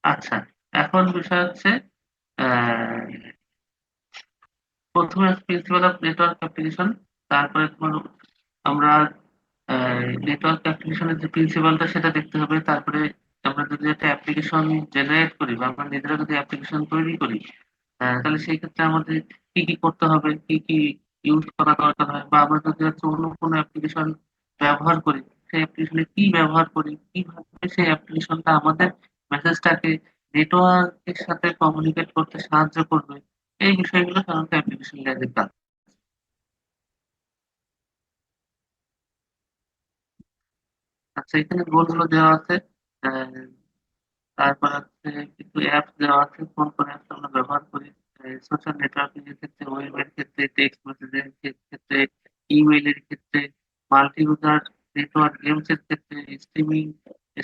আচ্ছা, এখন বিষয় হচ্ছে আহ, প্রথমে প্রিন্সিপাল অফ নেটওয়ার্ক অ্যাপ্লিকেশন। তারপরে তোমার আমরা নেটওয়ার্ক অ্যাপ্লিকেশনের যে প্রিন্সিপালটা সেটা দেখতে হবে। তারপরে আমরা যদি একটা অ্যাপ্লিকেশন জেনারেট করি বা আমরা নিজেরা যদি অ্যাপ্লিকেশন তৈরি করি, তাহলে সেই ক্ষেত্রে আমাদের কি কি করতে হবে, কি কি ইউজ করা দরকার হয়, বা আমরা যদি হচ্ছে অন্য কোনো অ্যাপ্লিকেশন ব্যবহার করি, সেই অ্যাপ্লিকেশনে কি ব্যবহার করি, কিভাবে সেই অ্যাপ্লিকেশনটা আমাদের মেসেজটাকে নেটওয়ার্কের সাথে কমিউনিকেট করতে সাহায্য করবে, এই বিষয়গুলো সাধারণত অ্যাপ্লিকেশন লেয়ারের কাজ। আচ্ছা, এখানে গোলগুলো দেওয়া আছে। আহ, তারপর হচ্ছে কিছু অ্যাপস দেওয়া আছে, কোন কোন অ্যাপস আমরা ব্যবহার করি সোশ্যাল নেটওয়ার্কিং এর ক্ষেত্রে, ওয়েবের ক্ষেত্রে, টেক্সট মেসেজের ক্ষেত্রে, ইমেইলের ক্ষেত্রে, মাল্টি ইউজার নেটওয়ার্ক গেমস এর ক্ষেত্রে, স্ট্রিমিং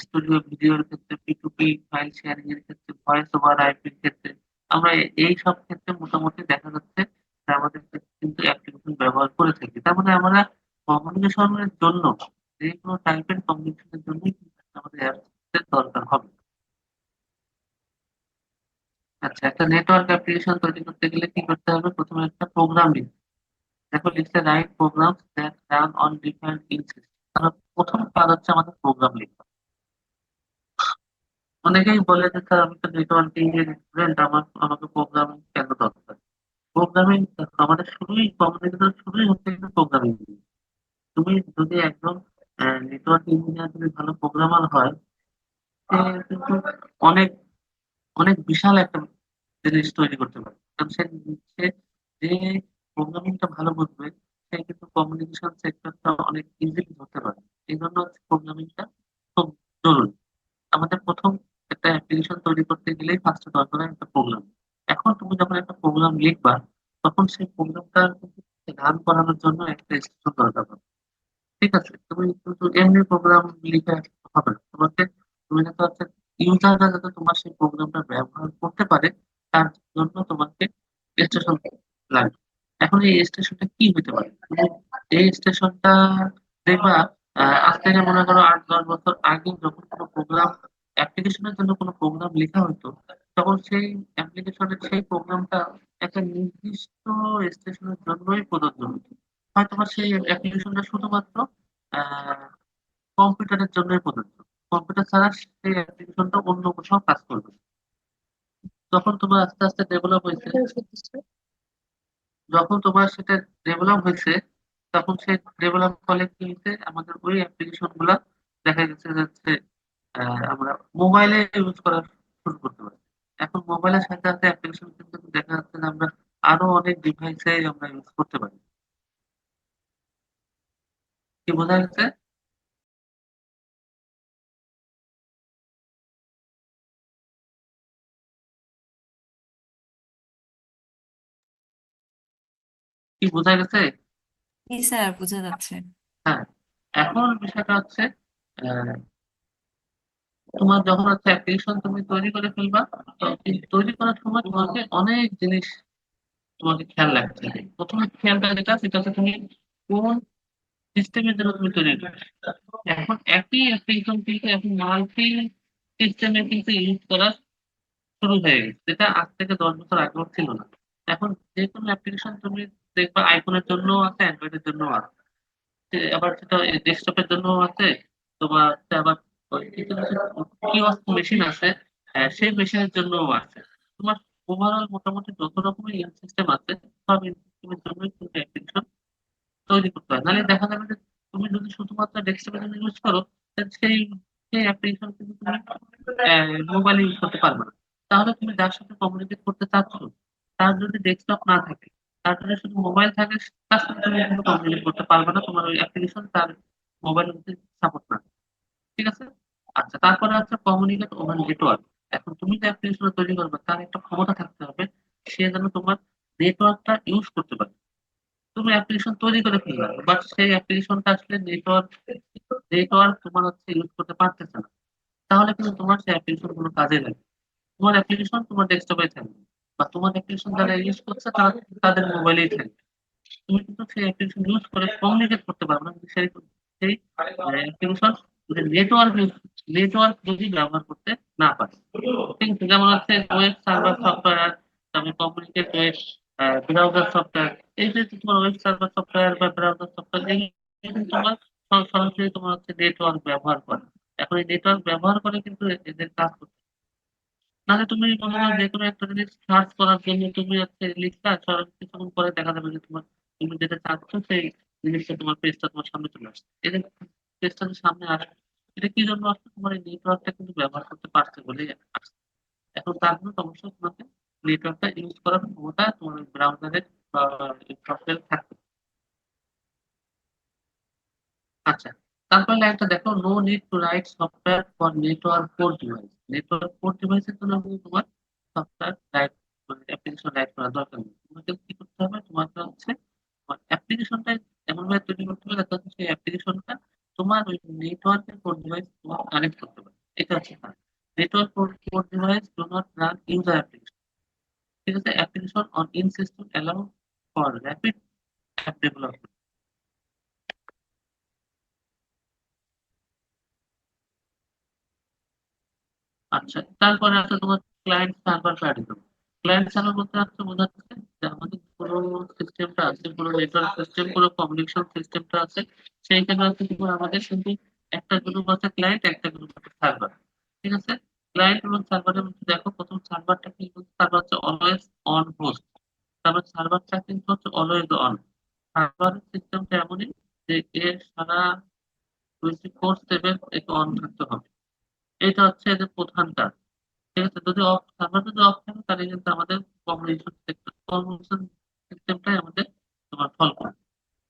স্টুডিও ভিডিওর ক্ষেত্রে, পি ফাইল শেয়ারিং এর ক্ষেত্রে, ভয়েস ওভার আইপির ক্ষেত্রে। আমরা এই সব ক্ষেত্রে মোটামুটি দেখা যাচ্ছে যে আমাদের কিন্তু অ্যাপ্লিকেশন ব্যবহার করে থাকি। তার মানে আমরা কমিউনিকেশনের জন্য, যে কোনো টাইপের কমিউনিকেশনের জন্যই কিন্তু আমাদের অ্যাপস দরকার হবে। আচ্ছা, একটা নেটওয়ার্ক অ্যাপ্লিকেশন তৈরি করতে গেলে কি করতে হবে? প্রথমে একটা প্রোগ্রাম লিখতে। দেখো, লিখতে right programs that run on different instance. তাহলে প্রথম কাজ হচ্ছে আমাদের প্রোগ্রাম লেখা। অনেকেই বলে যে স্যার, আমি তো নেটওয়ার্কিং এর স্টুডেন্ট, আমাকে প্রোগ্রামিং কেন দরকার? প্রোগ্রামিং, আমাদের শুরুই কমিউনিকেশন শুরুই হচ্ছে কিন্তু প্রোগ্রামিং। তুমি যদি একজন নেটওয়ার্ক ইঞ্জিনিয়ার যদি ভালো প্রোগ্রামার হয়, সে কিন্তু অনেক অনেক বিশাল একটা জিনিস তৈরি করতে পারে। কারণ সে যে প্রোগ্রামিংটা ভালো বুঝবে, সে কিন্তু কমিউনিকেশন সেক্টরটা অনেক ইজিলি ধরতে পারে। এই জন্য প্রোগ্রামিংটা খুব জরুরি। আমাদের প্রথম একটা অ্যাপ্লিকেশন তৈরি করতে গেলেই ফার্স্টে দরকার হয় একটা প্রোগ্রাম। এখন তুমি যখন একটা প্রোগ্রাম লিখবা, তখন সেই প্রোগ্রামটা রান করানোর জন্য একটা স্টেশন দরকার হবে। ঠিক আছে, তুমি কিন্তু এমনি প্রোগ্রাম লিখে হবে না। তুমি যাতে হচ্ছে ইউজাররা যাতে তোমার সেই প্রোগ্রামটা ব্যবহার করতে পারে, তার জন্য তোমাকে স্টেশন লাগবে। এখন এই স্টেশনটা কি হতে পারে? তুমি এই স্টেশনটা দেখবা, আজ থেকে মনে করো 8-10 বছর আগে যখন কোনো প্রোগ্রাম, অ্যাপ্লিকেশনের জন্য কোনো প্রোগ্রাম লেখা হতো, তখন সেই অ্যাপ্লিকেশনের সেই প্রোগ্রামটা একটা নির্দিষ্ট স্টেশনের জন্যই প্রযোজ্য হতো। হয়তো বা সেই অ্যাপ্লিকেশনটা শুধুমাত্র কম্পিউটারের জন্যই প্রযোজ্য। কম্পিউটার ছাড়া সেই অ্যাপ্লিকেশনটা অন্য কোথাও কাজ করবে না। যখন তোমার আস্তে আস্তে ডেভেলপ হয়েছে, যখন তোমার সেটা ডেভেলপ হয়েছে, তখন সেই ডেভেলপ ফলে কি হয়েছে, আমাদের ওই অ্যাপ্লিকেশন গুলা দেখা গেছে যাচ্ছে আমরা মোবাইলে ইউজ করা শুরু করতে পারি। এখন মোবাইলের সাথে সাথে অ্যাপ্লিকেশন কিন্তু দেখা যাচ্ছে যে আমরা আরো অনেক ডিভাইসে আমরা ইউজ করতে পারি। কি বোঝা গেছে? কি বোঝা গেছে? জি স্যার, বোঝা যাচ্ছে। হ্যাঁ। এখন বিষয়টা হচ্ছে, আহ, তোমার যখন হচ্ছে অ্যাপ্লিকেশন তুমি তৈরি করে ফেলবা, তো এই তৈরি করার সময় তোমাকে অনেক জিনিস তোমাকে খেয়াল রাখতে হবে। প্রথমে খেয়ালটা যেটা, সেটা হচ্ছে তুমি কোন সিস্টেমের জন্য তুমি তৈরি করবে। এখন একই অ্যাপ্লিকেশন কিন্তু এখন মাল্টি সিস্টেমে কিন্তু ইউজ করা শুরু হয়ে গেছে, যেটা আজ থেকে 10 বছর আগেও ছিল না। এখন যে কোনো অ্যাপ্লিকেশন তুমি দেখবা, আইফোনের জন্য আছে, অ্যান্ড্রয়েডের জন্য আছে, আবার সেটা ডেস্কটপের জন্য আছে। তোমার হচ্ছে আবার ওই কিছু কিছু কিওস্ক মেশিন আছে, সেই মেশিনের জন্য আছে। তোমার ওভারঅল মোটামুটি যত রকমের সিস্টেম আছে, সব সিস্টেমের জন্য কিন্তু অ্যাপ্লিকেশন তৈরি করতে হয়। নাহলে দেখা যাবে যে তুমি যদি শুধুমাত্র ডেস্কটপের জন্য ইউজ করো, তাহলে সেই সেই অ্যাপ্লিকেশন কিন্তু তুমি মোবাইলে ইউজ করতে পারবে না। তাহলে তুমি যার সাথে কমিউনিকেট করতে চাচ্ছ, তার যদি ডেস্কটপ না থাকে, তার যদি শুধু মোবাইল থাকে, তার সাথে তুমি কিন্তু কমিউনিকেট করতে পারবে না, তোমার ওই অ্যাপ্লিকেশন তার মোবাইল সাপোর্ট না। ঠিক আছে। আচ্ছা, তারপরে হচ্ছে কমিউনিকেট ওভার নেটওয়ার্ক। এখন তুমি যে অ্যাপ্লিকেশন তৈরি করবে, তার একটা ক্ষমতা থাকতে হবে, সে যেন তোমার নেটওয়ার্কটা ইউজ করতে পারে। তুমি অ্যাপ্লিকেশন তৈরি করে ফেললা, বাট সেই অ্যাপ্লিকেশনটা আসলে নেটওয়ার্ক নেটওয়ার্ক তোমার হচ্ছে ইউজ করতে পারতেছে না, তাহলে কিন্তু তোমার সেই অ্যাপ্লিকেশন কোনো কাজে লাগবে। তোমার অ্যাপ্লিকেশন তোমার ডেস্কটপে থাকবে, বা তোমার অ্যাপ্লিকেশন যারা ইউজ করছে তারা তাদের মোবাইলেই থাকবে। তুমি কিন্তু সেই অ্যাপ্লিকেশন ইউজ করে কমিউনিকেট করতে পারবে না, কিন্তু সেই সেই অ্যাপ্লিকেশন নেটওয়ার্ক ইউজ নেটওয়ার্ক যদি ব্যবহার করতে না পারে। ঠিক আছে? যেমন হচ্ছে ওয়েব সার্ভার সফটওয়্যার, তারপরে কমিউনিকেট ওয়েব, ব্রাউজার সফটওয়্যার। এই যে তোমার ওয়েব সার্ভার সফটওয়্যার বা ব্রাউজার সফটওয়্যার এগুলো কিন্তু তোমার সরাসরি তোমার হচ্ছে নেটওয়ার্ক ব্যবহার করে। এখন এই নেটওয়ার্ক ব্যবহার করে কিন্তু এদের কাজ করতে। নাহলে তুমি মনে করো যেকোনো একটা জিনিস সার্চ করার জন্য তুমি হচ্ছে লিখলা, কিছুক্ষণ পরে দেখা যাবে যে তোমার তুমি যেটা চাচ্ছ সেই জিনিসটা তোমার পেজটা তোমার সামনে চলে আসছে। এটা পেজটা যে সামনে আসবে, এটা কি জন্য আসছে? তোমার এই নেটওয়ার্কটা কিন্তু ব্যবহার করতে পারছে বলেই আসছে। এখন তার জন্য অবশ্যই তোমাকে নেটওয়ার্কটা ইউজ করার ক্ষমতা তোমার ব্রাউজারে বা সফটওয়্যার থাকবে। আচ্ছা, তারপরে লাইনটা দেখো, no need to write software for network port device. Network port ডিভাইসের জন্য কিন্তু তোমার সফটওয়্যার রাইট মানে অ্যাপ্লিকেশন রাইট করার দরকার নেই। তোমাকে কি করতে হবে? তোমাকে হচ্ছে তোমার অ্যাপ্লিকেশনটা এমন ভাবে তৈরি করতে হবে যাতে হচ্ছে সেই অ্যাপ্লিকেশনটা তোমার ওই নেটওয়ার্কের পোর্ট ডিভাইস তোমার কানেক্ট করতে পারে। এটা হচ্ছে কাজ। Network port device do not run user application. ঠিক আছে? Application on in system allow for rapid app development. আচ্ছা, তারপরে আছে তোমার client server paradigm. Client server বলতে হচ্ছে বোঝাচ্ছে যে আমাদের পুরো সিস্টেমটা আছে, পুরো নেটওয়ার্ক সিস্টেম, পুরো কমিউনিকেশন সিস্টেমটা আছে, সেইখানে হচ্ছে তোমার আমাদের কিন্তু একটা গ্রুপ আছে ক্লায়েন্ট, একটা গ্রুপ আছে সার্ভার। ঠিক আছে? ক্লায়েন্ট এবং সার্ভারের মধ্যে দেখো, প্রথম সার্ভারটা কি বলছে? সার্ভার হচ্ছে অলওয়েজ অন হোস্ট। তারপর সার্ভারটা কিন্তু হচ্ছে অলওয়েজ অন। সার্ভারের সিস্টেমটা এমনই যে এর সারা 24/7 একে অন থাকতে হবে। এটা হচ্ছে এদের প্রধান কাজ। ঠিক আছে? যদি অফ, সার্ভার যদি অফ থাকে তাহলে কিন্তু আমাদের কমিউনিকেশন সিস্টেমটাই আমাদের তোমার ফল করবে।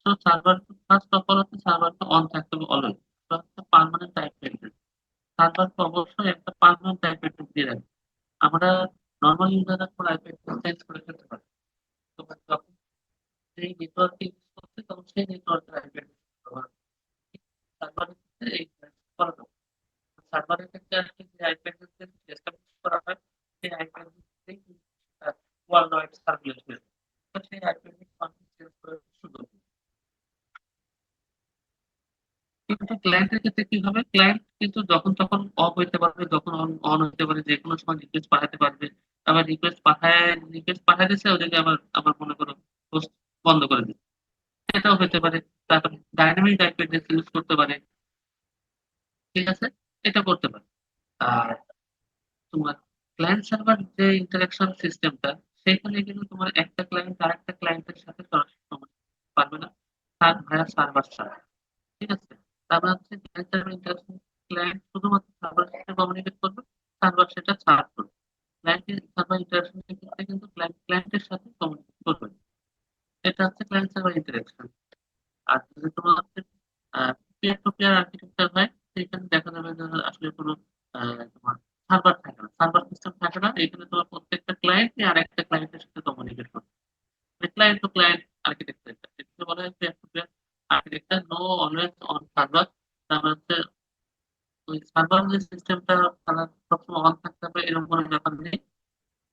তো সার্ভার ফার্স্ট অফ অল হচ্ছে সার্ভারকে অন থাকতে হবে অলওয়েজ। হচ্ছে পার্মানেন্ট টাইপ অ্যাড্রেস। সার্ভারকে অবশ্যই একটা পার্মানেন্ট টাইপ অ্যাড্রেস দিয়ে রাখবে। আমরা নর্মাল ইউজাররা কোনো আইপি অ্যাড্রেস চেঞ্জ করে ফেলতে পারি। তো যখন সেই নেটওয়ার্কে ইউজ করছে তখন সেই নেটওয়ার্কের আইপি অ্যাড্রেস ব্যবহার সার্ভারের ক্ষেত্রে এই করা যাবে। সার্ভারের ক্ষেত্রে আসলে যে আইপি অ্যাড্রেস এস্টাবলিশ করা হয় সেই IP address world wide circulate হয়ে যায়। তো সেই আইপি অ্যাড্রেস চেঞ্জ করে সুযোগ নেই। কিন্তু ক্লায়েন্টের ক্ষেত্রে কি হবে? ক্লায়েন্ট কিন্তু যখন তখন অফ হইতে পারবে, যখন অন অন হইতে পারে, যে কোনো সময় রিকোয়েস্ট পাঠাতে পারবে। আবার রিকোয়েস্ট পাঠায় দিচ্ছে, ওদিকে আবার আবার মনে করো পোস্ট বন্ধ করে দিচ্ছে, এটাও হতে পারে। তারপর ডাইনামিক আইপি অ্যাড্রেস ইউজ করতে পারে। ঠিক আছে? এটা করতে পারে। আর তোমার ক্লায়েন্ট সার্ভার যে ইন্টারাকশন সিস্টেমটা, সেখানে কিন্তু তোমার একটা ক্লায়েন্ট আর একটা ক্লায়েন্টের সাথে সরাসরি কমিউনিকেট পারবে না, তার ভায়া সার্ভার ছাড়া। ঠিক আছে? তারপর হচ্ছে ক্লায়েন্ট সার্ভার ইন্টারাকশন, ক্লায়েন্ট শুধুমাত্র সার্ভারের সাথে কমিউনিকেট করবে, সার্ভার সেটা ছাড় করবে। ক্লায়েন্টের সার্ভার ইন্টারাকশনের ক্ষেত্রে কিন্তু ক্লায়েন্ট ক্লায়েন্টের সাথে কমিউনিকেট করবে না। এটা হচ্ছে ক্লায়েন্ট সার্ভার ইন্টারাকশন। আর যদি তোমার হচ্ছে পিয়ার টু পিয়ার আর্কিটেকচার হয়, সেখানে দেখা যাবে যে আসলে কোনো তোমার সার্ভার থাকে না, সার্ভার সিস্টেম থাকে না। এখানে তোমার প্রত্যেকটা ক্লায়েন্ট আর একটা ক্লায়েন্টের সাথে কমিউনিকেট করবে। ক্লায়েন্ট টু ক্লায়েন্ট আর্কিটেকচার, এটাকে বলা হয় peer to peer architecture. No always on server. তার মানে হচ্ছে ওই সার্ভার যে সিস্টেমটা তারা সবসময় অন থাকতে হবে এরকম কোনো ব্যাপার নেই।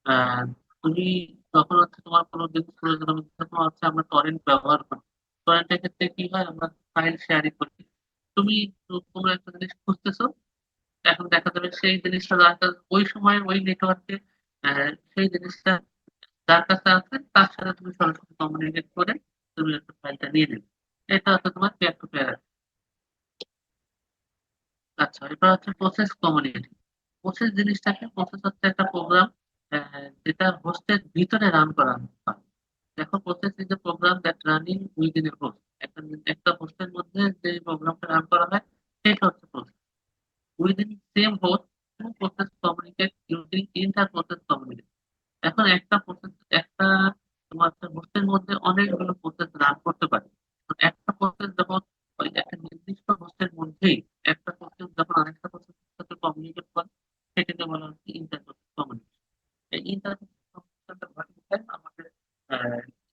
আহ, তুমি যখন হচ্ছে তোমার কোনো জিনিস প্রয়োজন হবে, তোমার হচ্ছে আমরা টরেন্ট ব্যবহার করি। টরেন্টের ক্ষেত্রে কি হয়? আমরা ফাইল শেয়ারিং করি। তুমি কোনো একটা জিনিস খুঁজতেছো, এখন দেখা যাবে সেই জিনিসটা ওই সময় ওই নেটওয়ার্কে সেই জিনিসটা যার কাছে আছে তার সাথে তুমি সরাসরি কমিউনিকেট করে তুমি একটা ফাইলটা নিয়ে নেবে। এটা হচ্ছে তোমার পেয়ার টু পেয়ার। আচ্ছা, এবার হচ্ছে প্রসেস কমিউনিকেশন। প্রসেস জিনিসটাকে, প্রসেস হচ্ছে একটা প্রোগ্রাম যেটা হোস্টের ভিতরে রান করা হয়। দেখো, process is a program that running within a host. একটা একটা হোস্টের মধ্যে যে প্রোগ্রামটা রান করা হয় সেটা হচ্ছে process. Within same host to process communicate using inter process communicate. এখন একটা প্রসেস, একটা তোমার হোস্টের মধ্যে অনেকগুলো প্রসেস রান করতে পারে। তো একটা প্রসেস যখন ওই একটা নির্দিষ্ট হোস্টের মধ্যেই একটা প্রসেস যখন আরেকটা প্রসেসের সাথে কমিউনিকেট করে, সেটাকে বলা হচ্ছে ইন্টার প্রসেস কমিউনিকেশন। এই ইন্টার প্রসেস কমিউনিকেশনটা ঘটে কোথায়? আমাদের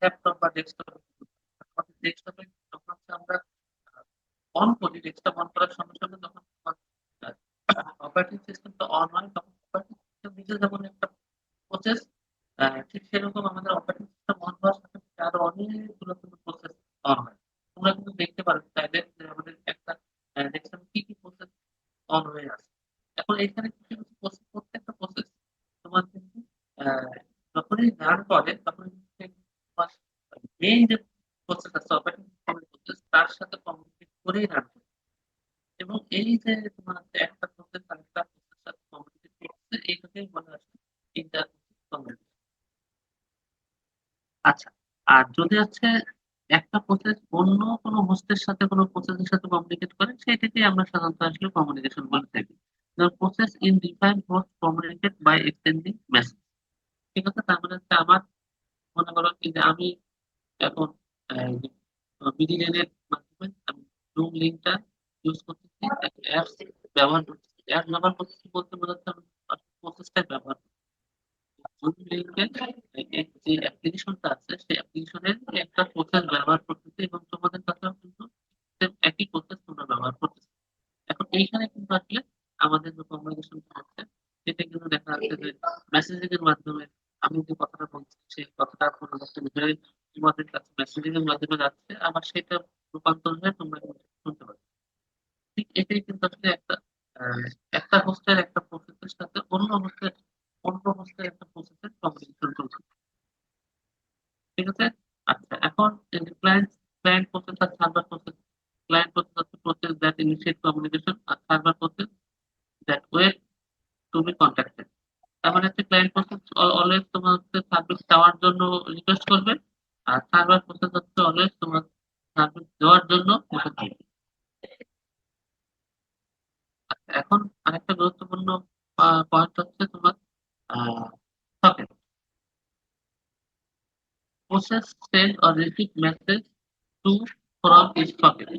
ল্যাপটপ বা ডেস্কটপে। আমাদের ডেস্কটপে যখন হচ্ছে আমরা অন করি, ডেস্কটপ অন করার সঙ্গে সঙ্গে যখন অপারেটিং সিস্টেমটা অন হয়, তখন অপারেটিং সিস্টেম নিজে যেমন একটা প্রসেস, ঠিক সেরকম আমাদের অপারেটিং সিস্টেম অন হওয়ার সাথে সাথে আরো অনেকগুলো কিন্তু প্রসেস অন হয়। তোমরা কিন্তু দেখতে পারো চাইলে যে আমাদের একটা ডেস্কটপে কি কি প্রসেস অন হয়ে আছে। আহ, যখনই রান করে তখন মেইন যে প্রসেস আছে অপারেটিং সিস্টেমের প্রসেস তার সাথে কমিউনিকেট করেই রান করে। এবং এই যে তোমার হচ্ছে একটা প্রসেস আরেকটা প্রসেস সাথে কমিউনিকেট করছে এইটাকেই বলা হয় ইন্টার কমিউনিকেশন। আচ্ছা, আর যদি হচ্ছে একটা প্রসেস অন্য কোনো হোস্টের সাথে কোনো প্রসেসের সাথে কমিউনিকেট করে সেটাকে আমরা সাধারণত আসলে কমিউনিকেশন বলে থাকি। Process in define host communicate by exchanging message. ঠিক আছে, তার মানে হচ্ছে আমার মনে করো কি যে আমি এখন বিডিএন এর মাধ্যমে আমি জুম লিঙ্কটা ইউজ করতেছি, একটা অ্যাপস ব্যবহার করতেছি। অ্যাপ ব্যবহার করতেছি বলতে বোঝাচ্ছে আমি প্রসেসটাই ব্যবহার করছি। জুম লিঙ্কের যে অ্যাপ্লিকেশনটা আছে সেই অ্যাপ্লিকেশনের একটা প্রসেস ব্যবহার করতেছি এবং তোমাদের কাছেও কিন্তু same একই প্রসেস তোমরা ব্যবহার করতেছি। এখন এইখানে কিন্তু আসলে আমাদের যে কমিউনিকেশনটা হচ্ছে সেটা কিন্তু দেখা যাচ্ছে যে মেসেজিং এর মাধ্যমে আমি যে কথাটা বলছি সেই কথাটা কোনো একটা বিষয়ে তোমাদের কাছে মেসেজিং এর মাধ্যমে যাচ্ছে, আবার সেটা রূপান্তর হয়ে তোমরা কিন্তু শুনতে পাচ্ছ। ঠিক এটাই কিন্তু আসলে আহ, একটা হোস্টের একটা প্রসেসের সাথে অন্য হোস্টের একটা প্রসেসের কমিউনিকেশন চলছে। ঠিক আছে। আচ্ছা, এখন ক্লায়েন্ট ক্লায়েন্ট প্রসেস আর সার্ভার প্রসেস। ক্লায়েন্ট প্রসেস হচ্ছে প্রসেস দ্যাট ইনিশিয়েট কমিউনিকেশন, আর server process that wait to be contacted. তার মানে হচ্ছে ক্লায়েন্ট প্রসেস অলওয়েজ তোমার হচ্ছে সার্ভিস দেওয়ার জন্য রিকোয়েস্ট করবে, আর সার্ভার প্রসেস হচ্ছে অলওয়েজ তোমার সার্ভিস দেওয়ার জন্য বসে থাকবে। আচ্ছা, এখন আরেকটা গুরুত্বপূর্ণ পয়েন্ট হচ্ছে তোমার socket. Process send or receive message to from is socket.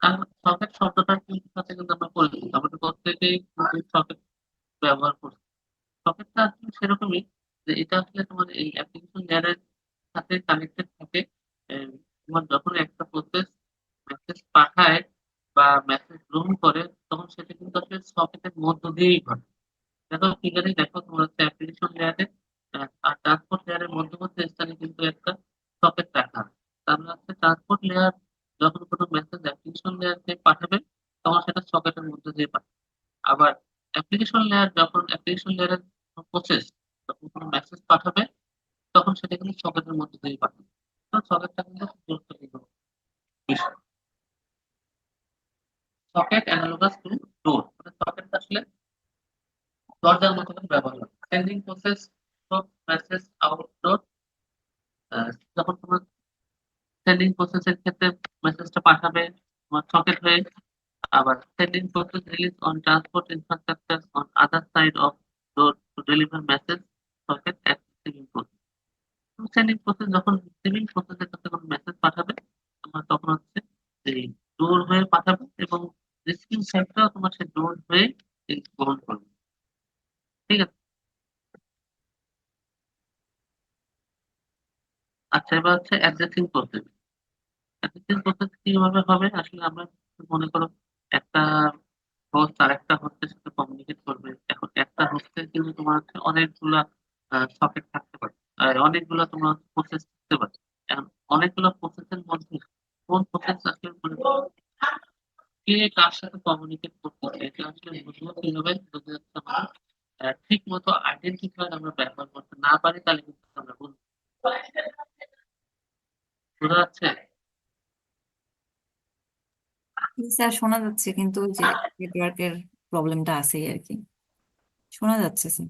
কারণ সকেট শব্দটার কিন্তু সাথে কিন্তু আমরা পরিচিত, আমাদের প্রত্যেকেই সকেট ব্যবহার করছি। সকেটটা আসলে সেরকমই যে এটা আসলে তোমার এই অ্যাপ্লিকেশন লেয়ারের সাথে কানেক্টেড থাকে। তোমার যখন একটা প্রসেস মেসেজ পাঠায় বা মেসেজ গ্রহণ করে তখন সেটা কিন্তু আসলে সকেটের মধ্য দিয়েই ঘটে। দেখো ক্লিয়ারলি দেখো তোমার হচ্ছে অ্যাপ্লিকেশন লেয়ারে আর ট্রান্সপোর্ট লেয়ারের মধ্যবর্তী স্থানে কিন্তু একটা সকেট রাখা আছে। তার মানে হচ্ছে ট্রান্সপোর্ট লেয়ার যখন কোনো মেসেজ অ্যাপ্লিকেশন লেয়ারকে পাঠাবে তখন সেটা সকেটের মধ্যে দিয়ে পাঠাবে। আবার অ্যাপ্লিকেশন লেয়ার যখন অ্যাপ্লিকেশন লেয়ারের প্রসেস যখন কোনো মেসেজ পাঠাবে তখন সেটা কিন্তু সকেটের মধ্যে দিয়ে পাঠাবে। তো সকেটটা কিন্তু খুব গুরুত্বপূর্ণ বিষয়। সকেট অ্যানালগাস টু ডোর, মানে সকেটটা আসলে দরজার মতো করে ব্যবহার হয়। সেন্ডিং প্রসেস সব মেসেজ আউটডোর। যখন তোমার সেন্ডিং প্রসেসের ক্ষেত্রে মেসেজটা পাঠাবে তোমার সকেট হয়ে, আবার sending process release on transport infrastructure on other side of door to deliver message socket at receiving process. Sending process যখন রিসিভিং প্রসেসের কাছে কোনো মেসেজ পাঠাবে তোমার তখন হচ্ছে এই ডোর হয়ে পাঠাবে এবং রিসিভিং সাইডটাও তোমার সেই ডোর হয়ে গ্রহণ করবে। ঠিক আছে। আচ্ছা, এবার হচ্ছে অ্যাড্রেসিং প্রসেস। অ্যাড্রেসিং প্রসেস কিভাবে হবে আসলে আমরা মনে করো একটা হোস্ট আর একটা হোস্টের সাথে কমিউনিকেট করবে। এখন একটা হোস্টের কিন্তু তোমার হচ্ছে অনেকগুলা সকেট থাকতে পারে, অনেকগুলা তোমার প্রসেস থাকতে পারে। এখন অনেকগুলো প্রসেসের মধ্যে কোন প্রসেস আসলে মনে করো কে কার সাথে কমিউনিকেট করতেছে এটা আসলে বুঝবো কিভাবে, যদি হচ্ছে আমরা ঠিক মতো আইডেন্টিফায়ার আমরা ব্যবহার করতে না পারি তাহলে কিন্তু আমরা বুঝবো। বোঝা যাচ্ছে? স্যার শোনা যাচ্ছে কিন্তু ওই যে নেটওয়ার্কের প্রবলেমটা আছেই আর কি। শোনা যাচ্ছে স্যার।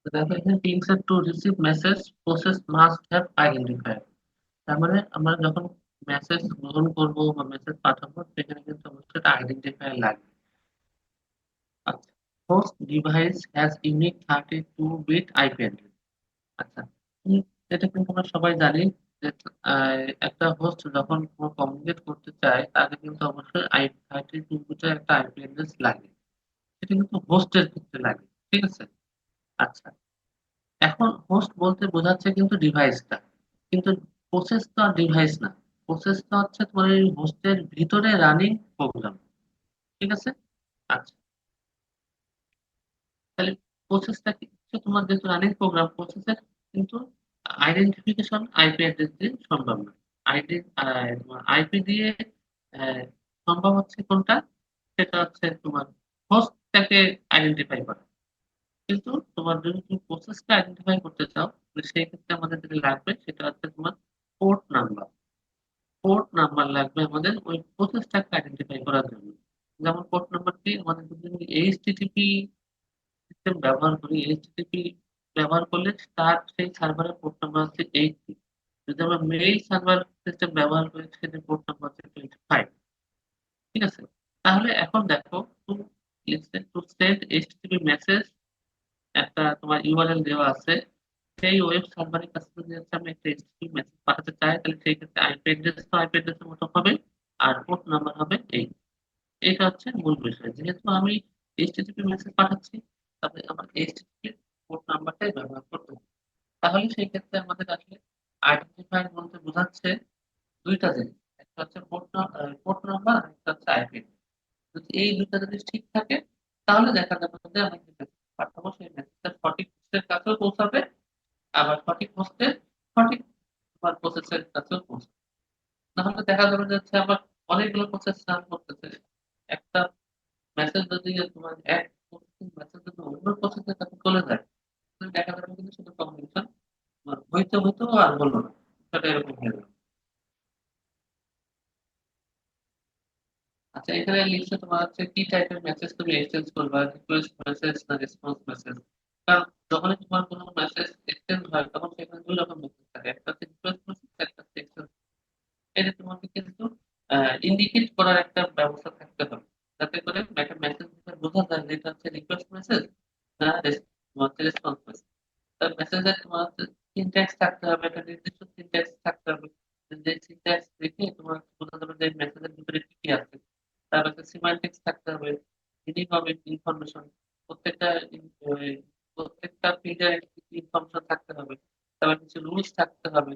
তো দেখো এখানে things are to receive message process must have identifier। তার মানে আমরা যখন মেসেজ গ্রহণ করব বা মেসেজ পাঠাবো সেখানে কিন্তু অবশ্যই একটা আইডেন্টিফায়ার লাগবে। আচ্ছা, host device has unique 32 bit IP address. আচ্ছা, উম, এটা কিন্তু আমরা সবাই জানি যে একটা হোস্ট যখন কমিউনিকেট করতে চায় তাকে কিন্তু অবশ্যই 32 বিটের একটা আইপি অ্যাড্রেস লাগে। সেটা কিন্তু হোস্টের ক্ষেত্রে লাগে। ঠিক আছে। আচ্ছা, এখন হোস্ট বলতে বোঝাচ্ছে কিন্তু ডিভাইসটা, কিন্তু প্রসেস তো আর ডিভাইস না। প্রসেসটা হচ্ছে তোমার এই হোস্টের ভিতরে রানিং প্রোগ্রাম। ঠিক আছে। আচ্ছা, তাহলে প্রসেসটা কি হচ্ছে তোমার যেহেতু রানিং প্রোগ্রাম প্রসেসের কিন্তু আইডেন্টিফিকেশন আইপি অ্যাড্রেস দিয়ে সম্ভব না। আইডি আইপি দিয়ে আহ, সম্ভব হচ্ছে কোনটা, সেটা হচ্ছে তোমার হোস্টটাকে আইডেন্টিফাই করা। কিন্তু তোমার যদি তুমি প্রসেসটা আইডেন্টিফাই করতে চাও, তাহলে সেই ক্ষেত্রে আমাদের যেটা লাগবে সেটা হচ্ছে তোমার পোর্ট নাম্বার। পোর্ট নাম্বার লাগবে আমাদের ওই প্রসেসটাকে আইডেন্টিফাই করার জন্য। যেমন পোর্ট নাম্বার কি, আমাদের যদি এইচটিটিপি সিস্টেম ব্যবহার করি, এইচটিটিপি ব্যবহার করলে তার সেই সার্ভারের পোর্ট নাম্বার হচ্ছে 80। যদি আমরা মেইল সার্ভার সিস্টেম ব্যবহার করি সেটার পোর্ট নাম্বার হচ্ছে 25। ঠিক আছে? তাহলে এখন দেখো, to to send HTTP message, একটা তোমার ইউআরএল দেওয়া আছে। সেই ওয়েব সার্ভারের কাছে যদি হচ্ছে আমি একটা এইচটিটিপি মেসেজ পাঠাতে চাই, তাহলে সেই ক্ষেত্রে আইপি অ্যাড্রেস তো আইপি অ্যাড্রেসের মতো হবে, আর পোর্ট নাম্বার হবে এই। এটা হচ্ছে মূল বিষয়। যেহেতু আমি এইচটিটিপি মেসেজ পাঠাচ্ছি, তাহলে আমার এইচটিটিপি পোর্ট নাম্বারটাই ব্যবহার করতে হবে। তাহলে সেই ক্ষেত্রে আমাদের আসলে আইডেন্টিফায়ার বলতে বোঝাচ্ছে দুইটা জিনিস। একটা হচ্ছে পোর্ট নাম্বার, আর একটা হচ্ছে আইপি। যদি এই দুইটা জিনিস ঠিক থাকে, তাহলে দেখা যাবে যে আমি যে মেসেজ পাঠাবো সেই মেসেজটা সঠিক হোস্টের কাছেও পৌঁছাবে, আবার সঠিক হোস্টে সঠিক তোমার প্রসেসের কাছেও পৌঁছাবে। নাহলে দেখা যাবে যে হচ্ছে আমার অনেকগুলো প্রসেস রান করতেছে, একটা মেসেজ যদি তোমার এক মেসেজ যদি অন্য প্রসেসের কাছে চলে যায়, তাহলে দেখা যাবে কিন্তু সেটা কমিউনিকেশন হইতে হইতেও আর বললো না, সেটা এরকম হয়ে যাবে। আচ্ছা, এখানে লিখছে তোমার হচ্ছে কি টাইপের মেসেজ তুমি এক্সচেঞ্জ করবা, রিকোয়েস্ট মেসেজ না রেসপন্স মেসেজ। কারণ যখনই তোমার কোনো মেসেজ এক্সচেঞ্জ হয়, তখন সেখানে দুই রকম মেসেজ থাকে, একটা হচ্ছে রিকোয়েস্ট মেসেজ, একটা হচ্ছে এক্সচেঞ্জ। এটা তোমাকে কিন্তু ইন্ডিকেট করার একটা ব্যবস্থা থাকতে হবে, যাতে করে একটা মেসেজ বোঝা যায় যে এটা হচ্ছে রিকোয়েস্ট মেসেজ না রেসপন্স মেসেজ। তার মেসেজে তোমার সিনট্যাক্স থাকতে হবে, একটা নির্দিষ্ট সিনট্যাক্স থাকতে হবে। যে সিনট্যাক্স দেখে তোমার বোঝা যাবে যে মেসেজের ভিতরে কি কি আছে। তার একটা সিমান্টিক্স থাকতে হবে, মিনিং অফ ইনফরমেশন, প্রত্যেকটা প্রত্যেকটা পেজের ইনফরমেশন থাকতে হবে। তারপর কিছু রুলস থাকতে হবে,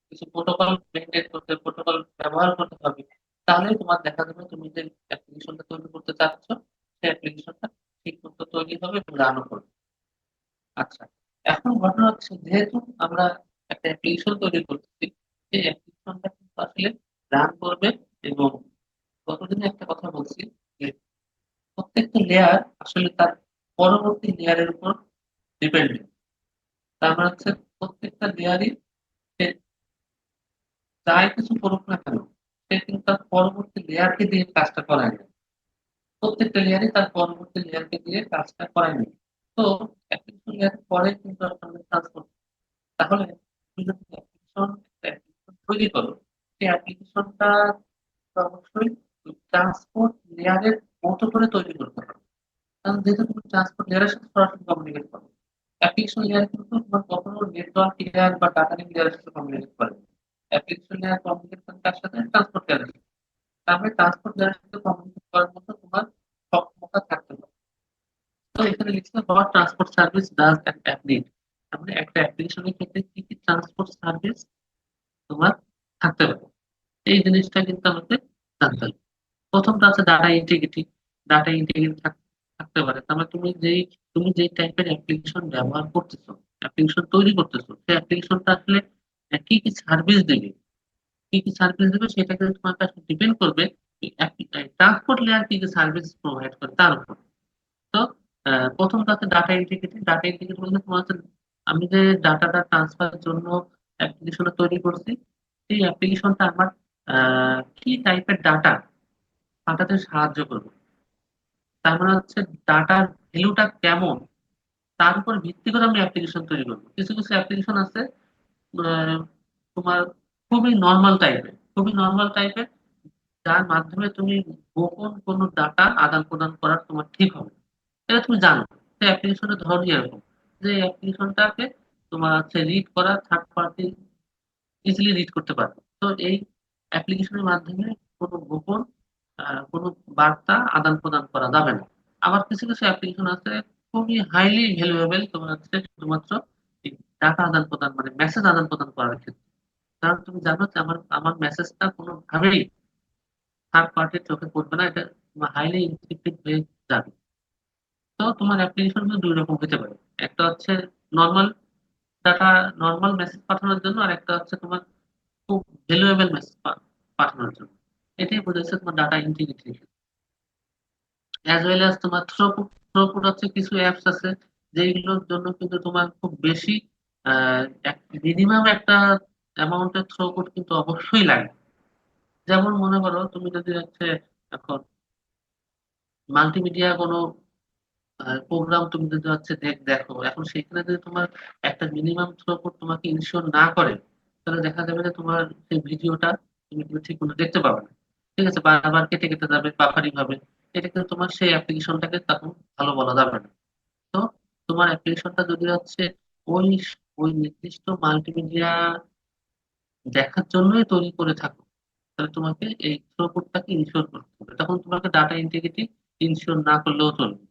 কিছু প্রোটোকল মেনটেন করতে, প্রোটোকল ব্যবহার করতে হবে। তাহলে তোমার দেখা যাবে তুমি যে অ্যাপ্লিকেশনটা তৈরি করতে চাচ্ছ, সেই অ্যাপ্লিকেশনটা ঠিক মতো তৈরি হবে এবং রানও করবে। আচ্ছা, এখন ঘটনা হচ্ছে, যেহেতু আমরা একটা অ্যাপ্লিকেশন তৈরি করতেছি, সেই অ্যাপ্লিকেশনটা কিন্তু আসলে রান করবে। এবং গতদিনে একটা কথা বলছি যে প্রত্যেকটা লেয়ার আসলে তার পরবর্তী লেয়ারের উপর ডিপেন্ডেন্ট। তার মানে হচ্ছে প্রত্যেকটা লেয়ারই সে যাই কিছু করুক না কেন, সে কিন্তু তার পরবর্তী লেয়ারকে দিয়ে কাজটা করায় না। প্রত্যেকটা লেয়ারই তার পরবর্তী লেয়ারকে দিয়ে কাজটা করায় না। তো অ্যাপ্লিকেশন লেয়ার পরে কিন্তু আসলে ট্রান্সপোর্ট। তাহলে তুমি যদি অ্যাপ্লিকেশন তৈরি করো, সেই অ্যাপ্লিকেশনটা অবশ্যই ট্রান্সপোর্ট লেয়ারের মতো করে তৈরি করতে হবে। কারণ যেহেতু তুমি ট্রান্সপোর্ট লেয়ারের সাথে সরাসরি কমিউনিকেট করো, অ্যাপ্লিকেশন লেয়ার কিন্তু তোমার কখনো নেটওয়ার্ক লেয়ার বা ডাটা লিঙ্ক লেয়ারের সাথে কমিউনিকেট করে। অ্যাপ্লিকেশন লেয়ার কমিউনিকেট করে তার সাথে ট্রান্সপোর্ট লেয়ারের সাথে। তারপরে ট্রান্সপোর্ট লেয়ারের সাথে কমিউনিকেট করার মতো তোমার সক্ষমতা থাকতে হবে। তো এখানে লিখছে what transport service does an app need. মানে একটা অ্যাপ্লিকেশনের ক্ষেত্রে কি কি ট্রান্সপোর্ট সার্ভিস তোমার থাকতে হবে, এই জিনিসটা কিন্তু আমাকে জানতে হবে। প্রথমটা আছে ডাটা ইন্টিগ্রিটি। ডাটা ইন্টিগ্রিটি থাকতে পারে, তার মানে তুমি যেই টাইপের অ্যাপ্লিকেশন ব্যবহার করতেছো, অ্যাপ্লিকেশন তৈরি করতেছো, সেই অ্যাপ্লিকেশনটা আসলে কি কি সার্ভিস দেবে, কি কি সার্ভিস দেবে সেটা কিন্তু তোমার কাছে ডিপেন্ড করবে ট্রান্সপোর্ট লেয়ার কি কি সার্ভিস প্রোভাইড করে তার উপর। তো প্রথমটা আছে ডাটা ইন্টিগ্রিটি। ডাটা ইন্টিগ্রিটি বলতে তোমার হচ্ছে আমি যে ডাটাটা ট্রান্সফারের জন্য অ্যাপ্লিকেশনটা তৈরি করছি, সেই অ্যাপ্লিকেশনটা আমার কি টাইপের ডাটা পাঠাতে সাহায্য করবে। তার মানে হচ্ছে ডাটার ভ্যালুটা কেমন, তার উপর ভিত্তি করে আমি অ্যাপ্লিকেশন তৈরি করবো। কিছু কিছু অ্যাপ্লিকেশন আছে আহ, তোমার খুবই নর্মাল টাইপের, যার মাধ্যমে তুমি গোপন কোনো ডাটা আদান প্রদান করার তোমার ঠিক হবে। এটা তুমি জানো, সেই অ্যাপ্লিকেশনের ধরনই এরকম, যে অ্যাপ্লিকেশনটাকে তোমার হচ্ছে রিড করা থার্ড পার্টি ইজিলি রিড করতে পারবে। তো এই অ্যাপ্লিকেশনের মাধ্যমে কোনো গোপন কোনো বার্তা আদান প্রদান করা যাবে না। আবার কিছু কিছু অ্যাপ্লিকেশন আছে খুবই হাইলি ভ্যালুয়েবল, তোমার হচ্ছে শুধুমাত্র ডাটা আদান প্রদান মানে মেসেজ আদান প্রদান করার ক্ষেত্রে। কারণ তুমি জানো যে আমার আমার মেসেজটা কোনোভাবেই থার্ড পার্টির চোখে পড়বে না, এটা হাইলি ইনক্রিপ্টেড হয়ে যাবে। তো তোমার অ্যাপ্লিকেশন দুই রকম হতে পারে। একটা হচ্ছে নর্মাল, ডাটা নর্মাল মেসেজ পাঠানোর জন্য, আর একটা হচ্ছে তোমার খুব ভ্যালুয়েবল মেসেজ পাঠানোর জন্য। এটাই বোঝাচ্ছে তোমার data integrity. As well as তোমার থ্রুপুট। থ্রুপুট হচ্ছে কিছু অ্যাপস আছে যেগুলোর জন্য কিন্তু তোমার খুব বেশি মিনিমাম একটা অ্যামাউন্টের থ্রুপুট কিন্তু অবশ্যই লাগে। যেমন মনে করো তুমি যদি হচ্ছে এখন মাল্টিমিডিয়া কোনো প্রোগ্রাম তুমি যদি হচ্ছে দেখো, এখন সেখানে যদি তোমার একটা মিনিমাম থ্রুপুট তোমাকে ইনশিওর না করে, তাহলে দেখা যাবে যে তোমার সেই ভিডিওটা তুমি কিন্তু ঠিক মতো দেখতে পাবে না। ঠিক আছে, বারবার কেটে কেটে যাবে, বাফারিং হবে। এটা কিন্তু তোমার সেই অ্যাপ্লিকেশনটাকে তখন ভালো বলা যাবে না। তো তোমার অ্যাপ্লিকেশনটা যদি হচ্ছে ওই ওই নির্দিষ্ট মাল্টিমিডিয়া দেখার জন্যই তৈরি করে থাকো, তাহলে তোমাকে এই থ্রুপুটটাকে ইনশিওর করতে হবে। তখন তোমাকে ডাটা ইন্টিগ্রিটি ইনশিওর না করলেও চলবে।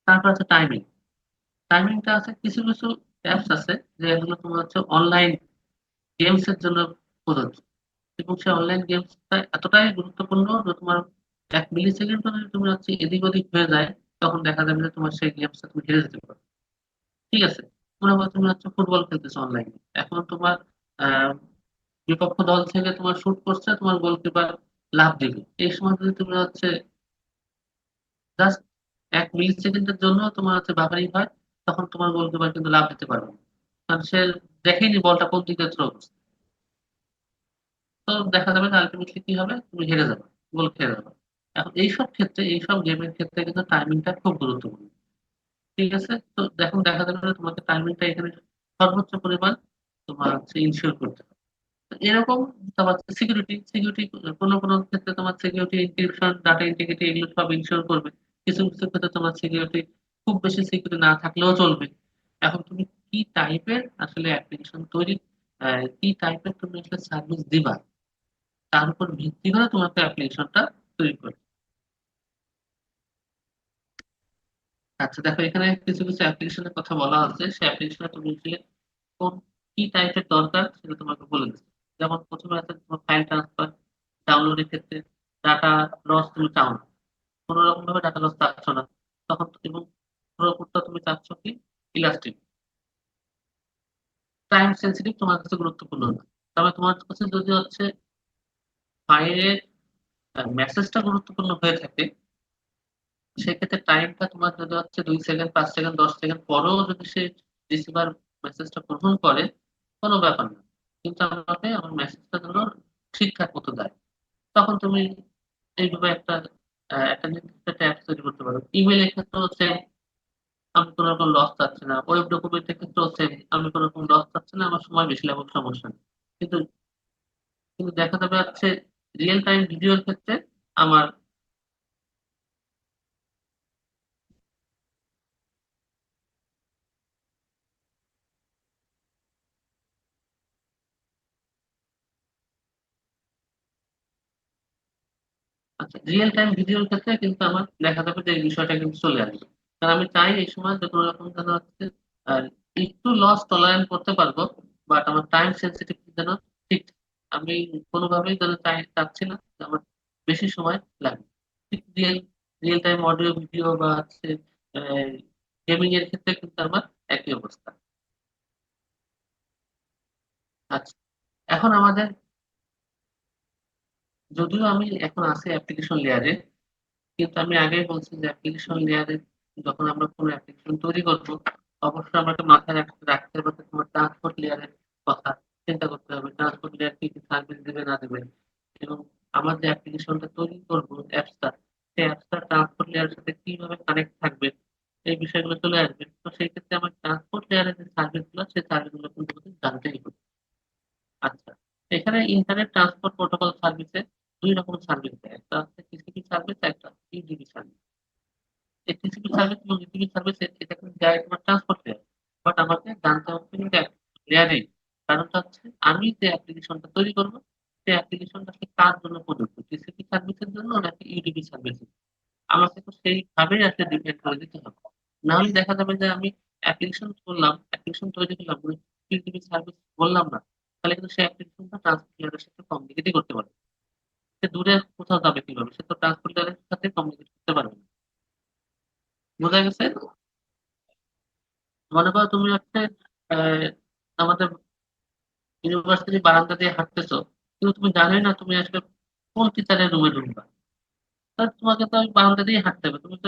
তারপর আছে টাইমিং। টাইমিংটা আছে, কিছু কিছু অ্যাপস আছে যেগুলো তোমার হচ্ছে অনলাইন গেমস এর জন্য প্রযোজ্য, এবং সেই অনলাইন গেমসটা এতটাই গুরুত্বপূর্ণ যে তোমার 1 মিলি সেকেন্ড যদি তুমি হচ্ছে এদিক ওদিক হয়ে যায়, তখন দেখা যাবে যে তোমার সেই গেমসটা তুমি হেরে যেতে পারো। ঠিক আছে, মনে করো তুমি হচ্ছে ফুটবল খেলতেছো অনলাইনে, এখন তোমার আহ বিপক্ষ দল থেকে তোমার শুট করছে, তোমার গোলকিপার লাফ দিবে, এই সময় যদি তুমি হচ্ছে জাস্ট 1 মিলি সেকেন্ডের জন্য তোমার হচ্ছে বাফারিং হয়, তখন তোমার গোলকিপার কিন্তু লাফ দিতে পারবে না, কারণ সে দেখেনি বলটা কোন দিকে থ্রো করছে। তো দেখা যাবে যে আলটিমেটলি কি হবে, তুমি হেরে যাবে, গোল খেয়ে যাবে। এখন এইসব ক্ষেত্রে, এইসব গেমের ক্ষেত্রে কিন্তু টাইমিংটা খুব গুরুত্বপূর্ণ। ঠিক আছে, তো দেখুন দেখা যাবে যে তোমাকে টাইমিংটা এখানে সর্বোচ্চ পরিমাণ তোমার হচ্ছে ইনশিওর করতে হবে। তো এরকম তোমার সিকিউরিটি সিকিউরিটি কোনো কোনো ক্ষেত্রে তোমার সিকিউরিটি এনক্রিপশন, ডাটা ইন্টিগ্রিটি, এগুলো সব ইনশিওর করবে। কিছু কিছু ক্ষেত্রে তোমার সিকিউরিটি খুব বেশি সিকিউরিটি না থাকলেও চলবে। এখন তুমি কি টাইপের আসলে অ্যাপ্লিকেশন তৈরি, কি টাইপের তুমি আসলে সার্ভিস দিবা, তার উপর ভিত্তি করে তোমাকে অ্যাপ্লিকেশনটা তৈরি করবে। আচ্ছা দেখো, এখানে কিছু কিছু অ্যাপ্লিকেশনের কথা বলা আছে, সেই অ্যাপ্লিকেশনে তুমি আসলে কোন কি টাইপের দরকার সেটা তোমাকে বলে দিচ্ছে। যেমন প্রথমে আছে তোমার ফাইল ট্রান্সফার, ডাউনলোডের ক্ষেত্রে ডাটা লস তুমি চাও না, কোনো রকম ভাবে ডাটা লস চাচ্ছ না, তখন এবং পুরোপুরটা তুমি চাচ্ছ কি ইলাস্টিক। টাইম সেন্সিটিভ তোমার কাছে গুরুত্বপূর্ণ না, তবে তোমার কাছে যদি হচ্ছে ফাইলের মেসেজটা গুরুত্বপূর্ণ হয়ে থাকে, সেক্ষেত্রে টাইমটা তোমার যদি হচ্ছে 2 সেকেন্ড, 5 সেকেন্ড, 10 সেকেন্ড পরেও যদি সে রিসিভার মেসেজটা গ্রহণ করে, কোনো ব্যাপার না, কিন্তু আমাকে আমার মেসেজটা যেন ঠিকঠাক মতো দেয়, তখন তুমি এইভাবে একটা নির্দিষ্ট ট্যাগ তৈরি করতে পারো। ইমেলের ক্ষেত্রেও সেম, আমি কোনো রকম লস চাচ্ছি না। ওয়েব ডকুমেন্টের ক্ষেত্রেও সেম, আমি কোনো রকম লস চাচ্ছি না, আমার সময় বেশি লাগুক সমস্যা নেই। কিন্তু কিন্তু দেখা যাবে হচ্ছে রিয়েল টাইম ভিডিওর ক্ষেত্রে আমার, আচ্ছা রিয়েল টাইম ভিডিওর ক্ষেত্রে কিন্তু আমার দেখা যাবে যে এই বিষয়টা কিন্তু চলে আসবে। কারণ আমি চাই এই সময় যে কোনো রকম যেন হচ্ছে আহ, একটু লস টলারেন্ট করতে পারবো, বাট আমার টাইম সেন্সিটিভ যেন ঠিক থাকে। আমি কোনোভাবেই যেন চাচ্ছি না যে আমার বেশি সময় লাগে। ঠিক real real time audio video বা হচ্ছে গেমিং এর ক্ষেত্রে কিন্তু আমার একই অবস্থা। আচ্ছা, এখন আমাদের, যদিও আমি এখন আছি অ্যাপ্লিকেশন লেয়ারে, কিন্তু আমি আগেই বলছি যে অ্যাপ্লিকেশন লেয়ারে যখন আমরা কোনো অ্যাপ্লিকেশন তৈরি করবো, অবশ্যই আমাকে মাথায় রাখতে হবে যে তোমার ট্রান্সপোর্ট লেয়ারের কথা চিন্তা করতে হবে। ট্রান্সপোর্ট লেয়ার কি কি সার্ভিস দেবে না দেবে, এবং আমার যে অ্যাপ্লিকেশনটা তৈরি করবো অ্যাপসটা, সেই অ্যাপসটা ট্রান্সপোর্ট লেয়ারের সাথে কিভাবে কানেক্ট থাকবে, এই বিষয়গুলো চলে আসবে। তো সেই ক্ষেত্রে আমার ট্রান্সপোর্ট লেয়ারের যে সার্ভিস গুলো, সেই সার্ভিস গুলো কিন্তু আমাকে জানতেই হবে। আচ্ছা, এখানে ইন্টারনেট ট্রান্সপোর্ট প্রোটোকল সার্ভিসে 2 রকম সার্ভিস দেয়, একটা হচ্ছে টিসিপি সার্ভিস, একটা ইউডিপি সার্ভিস। এই টিসিপি সার্ভিস এবং ইউটিপি সার্ভিস এটা কিন্তু যায় তোমার ট্রান্সপোর্ট লেয়ার, বাট আমাকে জানতে হবে কিন্তু লেয়ারে। কারণটা হচ্ছে আমি যে অ্যাপ্লিকেশনটা তৈরি করবো, সেই অ্যাপ্লিকেশনটা আসলে কার জন্য প্রযোজ্য, টিসিপি সার্ভিসের জন্য নাকি ইউডিপি সার্ভিসের। আমাকে তো সেইভাবেই আসলে ডিপেন্ড করে দিতে হবে। না হলে দেখা যাবে যে আমি অ্যাপ্লিকেশন করলাম, অ্যাপ্লিকেশন তৈরি করলাম, ইউটিপি সার্ভিস বললাম না, তাহলে কিন্তু সেই অ্যাপ্লিকেশনটা ট্রান্সপোর্ট লেয়ারের সাথে কমিউনিকেটই করতে পারবে। সে দূরে কোথাও যাবে কিভাবে, সে তো ট্রান্সপোর্ট লেয়ারের সাথে কমিউনিকেট করতে পারবে না। বোঝা গেছে? মনে করো তুমি হচ্ছে আমাদের ইউনিভার্সিটি বারান্দা দিয়ে হাঁটতেছো, কিন্তু তুমি জানোই না তুমি আসলে কোন টিচারের রুমে ঢুকবা। তাহলে তোমাকে তো ওই বারান্দা দিয়ে হাঁটতে হবে, তুমি তো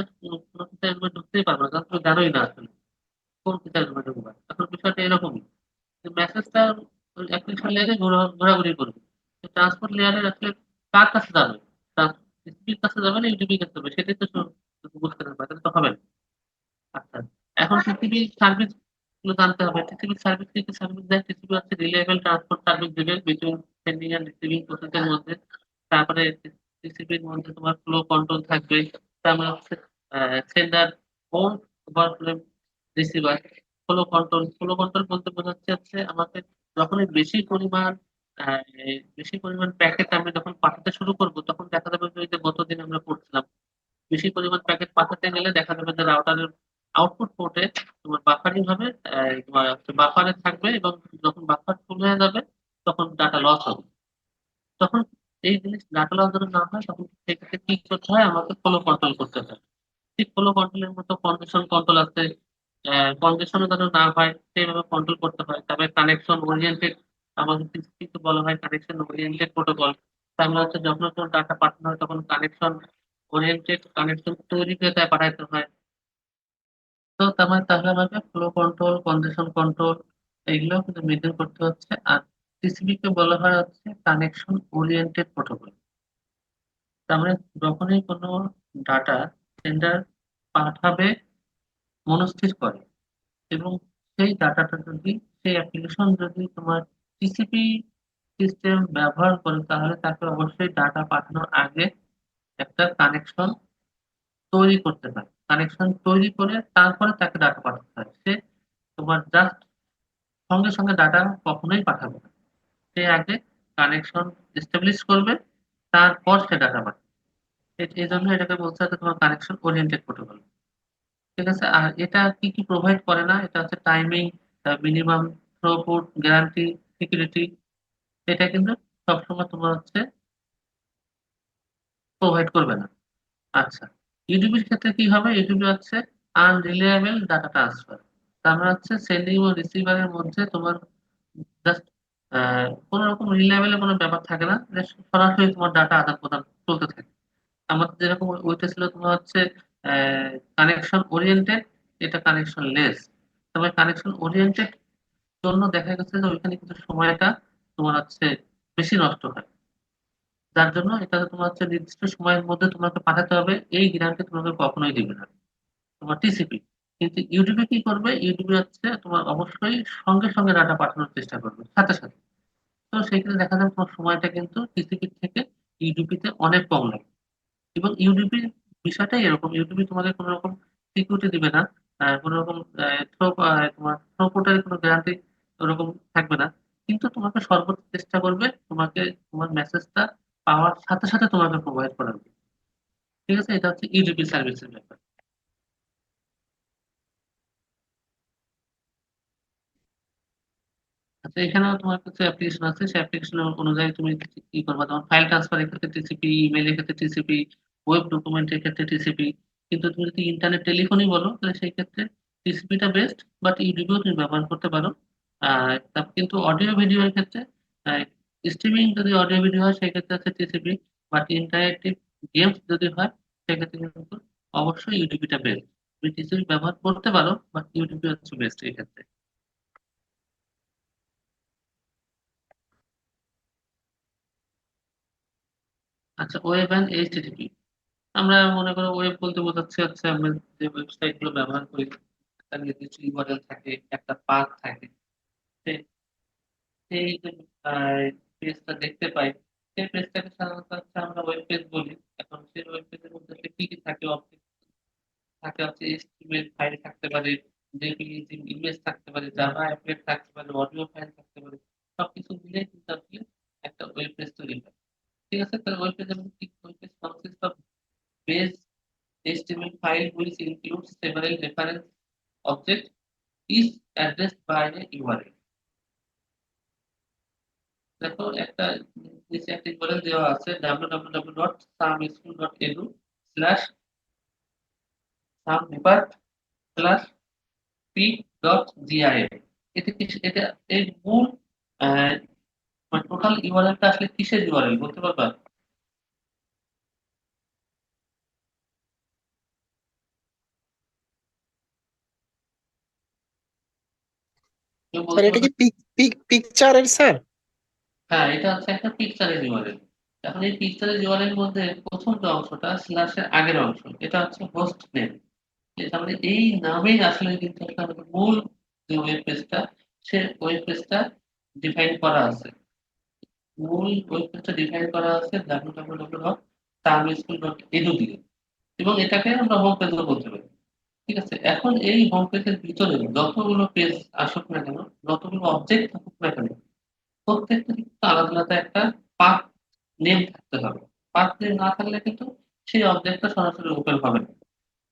কোনো টিচারের রুমে ঢুকতেই পারবে না, কারণ তুমি জানোই না আসলে কোন টিচারের রুমে ঢুকবা। এখন বিষয়টা এরকমই, মেসেজটা অ্যাপ্লিকেশন লেয়ারে ঘোরাঘুরি করবে। ট্রান্সপোর্ট লেয়ারের আসলে কার কাছে যাবে? এসপির কাছে যাবে না ইউটিপির কাছে যাবে, সেটাই তো বুঝতে পারবে, তাহলে তো হবে না। আচ্ছা, এখন টিসিবি সার্ভিস গুলো জানতে হবে। টিসিবি সার্ভিস কি সার্ভিস দেয়? টিসিবি হচ্ছে রিলায়েবল ট্রান্সপোর্ট সার্ভিস দিবে বিটুইন সেন্ডিং এন্ড রিসিভিং প্রসেসের মধ্যে। তারপরে টিসিবির মধ্যে তোমার ফ্লো কন্ট্রোল থাকবে। তারপরে হচ্ছে sender won overflow receiver. Flow control বলতে বোঝাচ্ছে হচ্ছে আমাকে যখনই বেশি পরিমাণ প্যাকেট আমি যখন পাঠাতে শুরু করব, তখন দেখা যাবে যে ওই যে গতদিন আমরা পড়ছিলাম, বেশি পরিমাণ প্যাকেট পাঠাতে গেলে দেখা যাবে যে রাউটারের আউটপুট পোর্টে তোমার বাফারিং হবে, তোমার বাফারে থাকবে, এবং যখন বাফার ফুল হয়ে যাবে তখন ডাটা লস হবে। তখন এই জিনিস ডাটা লস যেন না হয়, তখন সেক্ষেত্রে কি করতে হয়, আমাকে ফলো কন্ট্রোল করতে হয়। ঠিক ফলো কন্ট্রোলের মতো কন্ডিশন কন্ট্রোল আছে, কন্ডিশনও যেন না হয় সেইভাবে কন্ট্রোল করতে হয়। তারপরে কানেকশন ওরিয়েন্টেড, আমাদের কিছু বলা হয় কানেকশন ওরিয়েন্টেড প্রোটোকল। তার মানে হচ্ছে যখন কোনো ডাটা পাঠানো হয় তখন কানেকশন ওরিয়েন্টেড কানেকশন তৈরি করে তাই পাঠাতে হয়। তো তার মানে তাহলে আমাকে ফ্লো কন্ট্রোল, কন্ডিশন কন্ট্রোল এগুলো কিন্তু মেনটেন করতে হচ্ছে। আর টিসিপি কে বলা হয় হচ্ছে কানেকশন ওরিয়েন্টেড প্রোটোকল। তার মানে যখনই কোনো ডাটা সেন্ডার পাঠাবে মনস্থির করে, এবং সেই ডাটাটা যদি, সেই অ্যাপ্লিকেশন যদি তোমার টিসিপি সিস্টেম ব্যবহার করে, তাহলে তাকে অবশ্যই ডাটা পাঠানোর আগে একটা কানেকশন তৈরি করতে হয়। কানেকশন তৈরি করে তারপরে তাকে ডাটা পাঠাতে হয়। সে তোমার জাস্ট সঙ্গে সঙ্গে ডাটা কখনোই পাঠাবে না, সে আগে কানেকশন এস্টাবলিশ করবে, তারপর সে ডাটা পাঠাবে। এই জন্য এটাকে বলতে হচ্ছে তোমার কানেকশন ওরিয়েন্টেড প্রোটোকল। ঠিক আছে। আর এটা কি কি প্রোভাইড করে না, এটা হচ্ছে timing, minimum throughput, guarantee, security, এটা কিন্তু সবসময় তোমার হচ্ছে প্রোভাইড করবে না। আচ্ছা, ইউডিপির ক্ষেত্রে কি হবে? ইউডিপি হচ্ছে আনরিলায়েবল ডাটা ট্রান্সফার। তার মানে হচ্ছে সেন্ডিং ও রিসিভারের মধ্যে তোমার জাস্ট কোনো রকম রিলায়েবল কোনো ব্যাপার থাকে না, যে সরাসরি তোমার ডাটা আদান প্রদান চলতে থাকে। আমাদের যেরকম ওইটা ছিল তোমার হচ্ছে কানেকশন ওরিয়েন্টেড, এটা কানেকশন লেস। তবে কানেকশন ওরিয়েন্টেড জন্য দেখা গেছে যে ওইখানে কিন্তু সময়টা তোমার হচ্ছে বেশি নষ্ট হয়, যার জন্য এটা তোমার হচ্ছে নির্দিষ্ট সময়ের মধ্যে তোমাকে পাঠাতে হবে, এই গ্যারান্টি তোমাকে কখনোই দিবে না তোমার টিসিপি। কিন্তু ইউটিউবে কি করবে? ইউটিউবে হচ্ছে তোমার অবশ্যই সঙ্গে সঙ্গে ডাটা পাঠানোর চেষ্টা করবে, সাথে সাথে। তো সেক্ষেত্রে দেখা যাবে তোমার সময়টা কিন্তু টিসিপি থেকে ইউডিপিতে অনেক কম লাগে। এবং ইউডিপির বিষয়টাই এরকম, ইউডিপি তোমাকে কোনো রকম সিকিউরিটি দিবে না, কোনো রকম তোমার থ্রুপুটের কোনো গ্যারান্টি ওরকম থাকবে না। কিন্তু তোমাকে সর্বোচ্চ চেষ্টা করবে তোমাকে তোমার মেসেজটা পাওয়ার সাথে সাথে তোমাকে প্রোভাইড করার। ঠিক আছে, এটা হচ্ছে ইউডিপি সার্ভিসের ব্যাপার। আচ্ছা, এখানেও তোমার কাছে অ্যাপ্লিকেশন আছে, সেই অ্যাপ্লিকেশন অনুযায়ী তুমি কি করবা। তোমার ফাইল ট্রান্সফারের ক্ষেত্রে টিসিপি, ইমেলের ক্ষেত্রে টিসিপি, ওয়েব ডকুমেন্টের ক্ষেত্রে টিসিপি। কিন্তু তুমি যদি ইন্টারনেট টেলিফোনই বলো তাহলে সেই ক্ষেত্রে টিসিপিটা বেস্ট, বাট ইউডিপিও তুমি ব্যবহার করতে পারো। কিন্তু অডিও ভিডিওর ক্ষেত্রে স্ট্রিমিং যদি অডিও ভিডিও হয় সেই ক্ষেত্রে আছে টিসিপি, বাট ইন্টারেক্টিভ গেমস যদি হয় সেক্ষেত্রে কিন্তু অবশ্যই ইউডিপিটা বেস্ট। তুমি টিসিপি ব্যবহার করতে পারো, বাট ইউডিপি হচ্ছে বেস্ট এই ক্ষেত্রে। আচ্ছা, ওয়েব অ্যান্ড এইচটিটিপি। আমরা মনে করো ওয়েব বলতে বোঝাচ্ছে হচ্ছে আমরা যে ওয়েবসাইট গুলো ব্যবহার করি, তার নির্দিষ্ট ইউআরএল থাকে, একটা পাথ থাকে। সে- সেই যে পেজটা দেখতে পাই, সেই পেজটাকে সাধারণত হচ্ছে আমরা ওয়েব পেজ বলি। এখন সেই ওয়েব পেজের মধ্যে আসলে কি কি থাকে? অবজেক্ট থাকে, হচ্ছে এইচটিএমএল ফাইল থাকতে পারে, জেপিইজি ইমেজ থাকতে পারে, জাভা অ্যাপ্লেট থাকতে পারে, অডিও ফাইল থাকতে পারে। সবকিছু মিলে কিন্তু আসলে একটা ওয়েব পেজ তৈরি হয়। ঠিক আছে, তাহলে ওয়েব পেজ এবং web page consist of base HTML file which includes several reference objects is addressed by a URL. দেখো একটা নিচে একটা URL দেওয়া আছে www.samschool.edu/samdepart/p.gif। এটা এই মূল টোটাল ইউআরএলটা আসলে কিসের ইউআরএল বলতে পারবা? কেউ স্যার বলতে এটা পারবে? কি পিকচারের স্যার? হ্যাঁ, এটা হচ্ছে একটা পিকচারের ইউআরএল। এখন এই পিকচারের ইউআরএল মধ্যে প্রথম যে অংশটা স্ল্যাশের আগের অংশ, এটা হচ্ছে হোস্ট নেম। এটা মানে এই নামেই আসলে কিন্তু একটা আমাদের মূল যে ওয়েব পেজটা, সে ওয়েব পেজটা ডিফাইন করা আছে। মূল ওয়েব পেজটা ডিফাইন করা আছে www.tamilschool.edu দিয়ে, এবং এটাকে আমরা হোম পেজও বলতে পারি। ঠিক আছে, এখন এই হোম পেজের ভিতরে যতগুলো পেজ আসুক না কেন, যতগুলো অবজেক্ট থাকুক না কেন, প্রত্যেকটা কিন্তু আলাদা আলাদা একটা পাথ নেম থাকতে হবে। পাথ নেম না থাকলে কিন্তু সেই অবজেক্টটা সরাসরি ওপেন হবে না।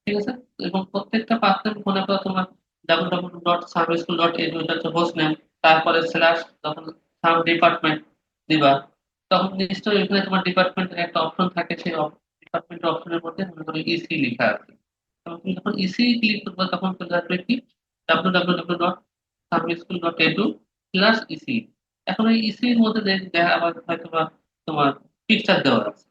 ঠিক আছে, এবং প্রত্যেকটা পাথ নেম মনে করো তোমার www.samschool.edu এটা হচ্ছে হোস্ট নেম, তারপরে স্ল্যাশ যখন সাম ডিপার্টমেন্ট দিবা, তখন নিশ্চয়ই এখানে তোমার ডিপার্টমেন্টের একটা অপশন থাকে, সেই ডিপার্টমেন্ট অপশনের মধ্যে মনে করো ইসি লেখা আছে। তখন তুমি যখন ইসি ক্লিক করবে তখন চলে আসবে কি www.samschool.edu/ইসি। এখন এই ইসির মধ্যে দেখা আবার হয়তো বা তোমার পিকচার দেওয়া আছে।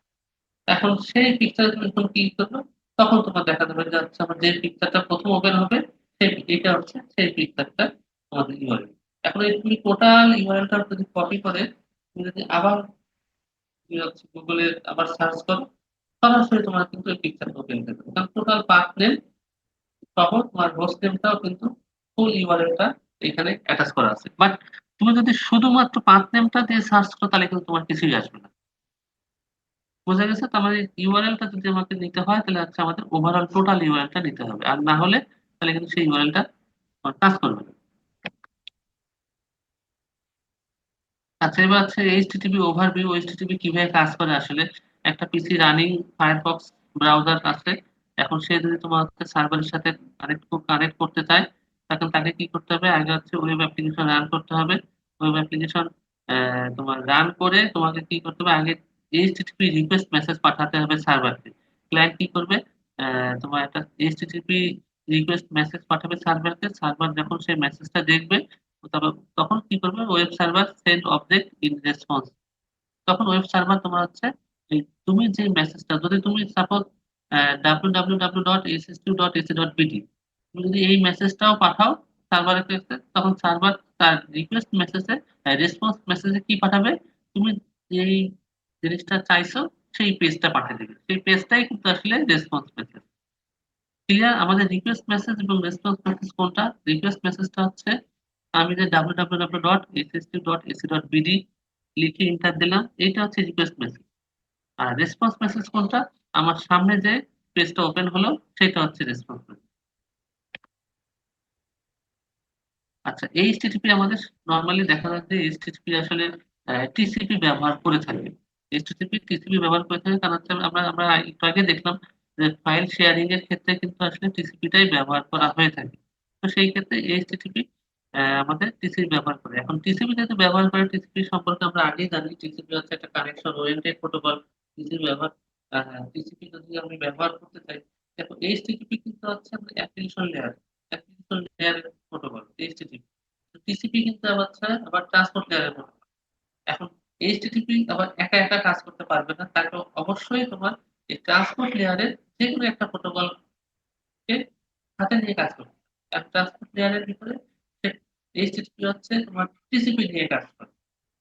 এখন সেই পিকচার তুমি যখন ক্লিক করবে তখন তোমার দেখা যাবে যে আচ্ছা আমার যে পিকচারটা প্রথম ওপেন হবে সেই এটা হচ্ছে সেই পিকচারটা আমাদের ইউআরএল। এখন এই তুমি টোটাল ইউআরএলটা যদি কপি করে তুমি যদি আবার তুমি হচ্ছে গুগলে আবার সার্চ করো, সরাসরি তোমার কিন্তু এই পিকচারটা ওপেন হয়ে যাবে, কারণ টোটাল পাথ নেম সহ তোমার হোস্ট নেমটাও কিন্তু ফুল ইউআরএলটা এখানে অ্যাটাচ করা আছে। বাট তুমি যদি শুধুমাত্র পাথ নেমটা দিয়ে সার্চ করো তাহলে কিন্তু তোমার কিছুই আসবে না। বোঝা গেছে? তার মানে ইউআরএলটা যদি আমাকে নিতে হয় তাহলে হচ্ছে আমাদের ওভারঅল টোটাল ইউআরএলটা নিতে হবে, আর না হলে তাহলে কিন্তু সেই ইউআরএলটা কাজ করবে না। আচ্ছা, এবার হচ্ছে এইচটিটিপি ওভারভিউ। এইচটিটিপি কিভাবে কাজ করে আসলে? একটা পিসি রানিং ফায়ারফক্স ব্রাউজার আছে, এখন সে যদি তোমার হচ্ছে সার্ভারের সাথে কানেক্ট করতে চায়, তখন তাকে কি করতে হবে? আগে হচ্ছে ওয়েব অ্যাপ্লিকেশন রান করতে হবে। ওয়েব অ্যাপ্লিকেশন তোমার রান করে তোমাকে কি করতে হবে? আগে এইচটিটিপি রিকোয়েস্ট মেসেজ পাঠাতে হবে সার্ভারকে। ক্লায়েন্ট কি করবে? তোমার একটা এইচটিটিপি রিকোয়েস্ট মেসেজ পাঠাবে সার্ভারকে। সার্ভার যখন সেই মেসেজটা দেখবে, তবে তখন কি করবে? Web server send object in response. তখন ওয়েব সার্ভার তোমার হচ্ছে এই তুমি যে মেসেজটা, যদি তুমি সাপোজ www.ssq.ac.pt তুমি যদি এই মেসেজটাও পাঠাও সার্ভারের কাছে, তখন সার্ভার তার রিকোয়েস্ট মেসেজে রেসপন্স মেসেজে কি পাঠাবে? তুমি যেই জিনিসটা চাইছো সেই পেজটা পাঠিয়ে দেবে। সেই পেজটাই কিন্তু আসলে রেসপন্স মেসেজ। ক্লিয়ার? আমাদের রিকোয়েস্ট মেসেজ এবং রেসপন্স মেসেজ কোনটা? রিকোয়েস্ট মেসেজটা হচ্ছে আমি যে www.ssq.ac.bd লিখে এন্টার দিলাম, এটা হচ্ছে রিকোয়েস্ট মেসেজ। আর রেসপন্স মেসেজ কোনটা? আমার সামনে যে পেজটা ওপেন হলো সেটা হচ্ছে রেসপন্স মেসেজ। আচ্ছা, এইচটিটিপি আমাদের নর্মালি দেখা যাচ্ছে এইচটিটিপি আসলে টিসিপি ব্যবহার করে থাকে। এইচটিটিপি টিসিপি ব্যবহার করে থাকে, কারণ হচ্ছে আমরা আমরা একটু আগে দেখলাম যে ফাইল শেয়ারিং এর ক্ষেত্রে কিন্তু আসলে টিসিপিটাই ব্যবহার করা হয়ে থাকে। তো সেই ক্ষেত্রে এইচটিটিপি আমাদের টিসিপি ব্যবহার করে। এখন টিসিপি যেহেতু ব্যবহার করে, টিসিপি সম্পর্কে আমরা আগেই জানি টিসিপি হচ্ছে একটা কানেকশন ওরিয়েন্টেড প্রোটোকল। টিসিপি ব্যবহার টিসিপি যদি আমি ব্যবহার করতে চাই, দেখো এইচটিটিপি কিন্তু হচ্ছে অ্যাপ্লিকেশন লেয়ারের প্রোটোকল এইচটিটিপি। টিসিপি কিন্তু আবার ট্রান্সপোর্ট লেয়ারের প্রোটোকল। এখন এইচটিটিপি আবার একা একা কাজ করতে পারবে না, তাকে অবশ্যই তোমার এই ট্রান্সপোর্ট লেয়ারের যে কোনো একটা প্রোটোকলকে হাতে নিয়ে কাজ করবে। আর ট্রান্সপোর্ট লেয়ারের ভিতরে এইচটিটিপি হচ্ছে তোমার টিসিপি নিয়ে কাজ করে।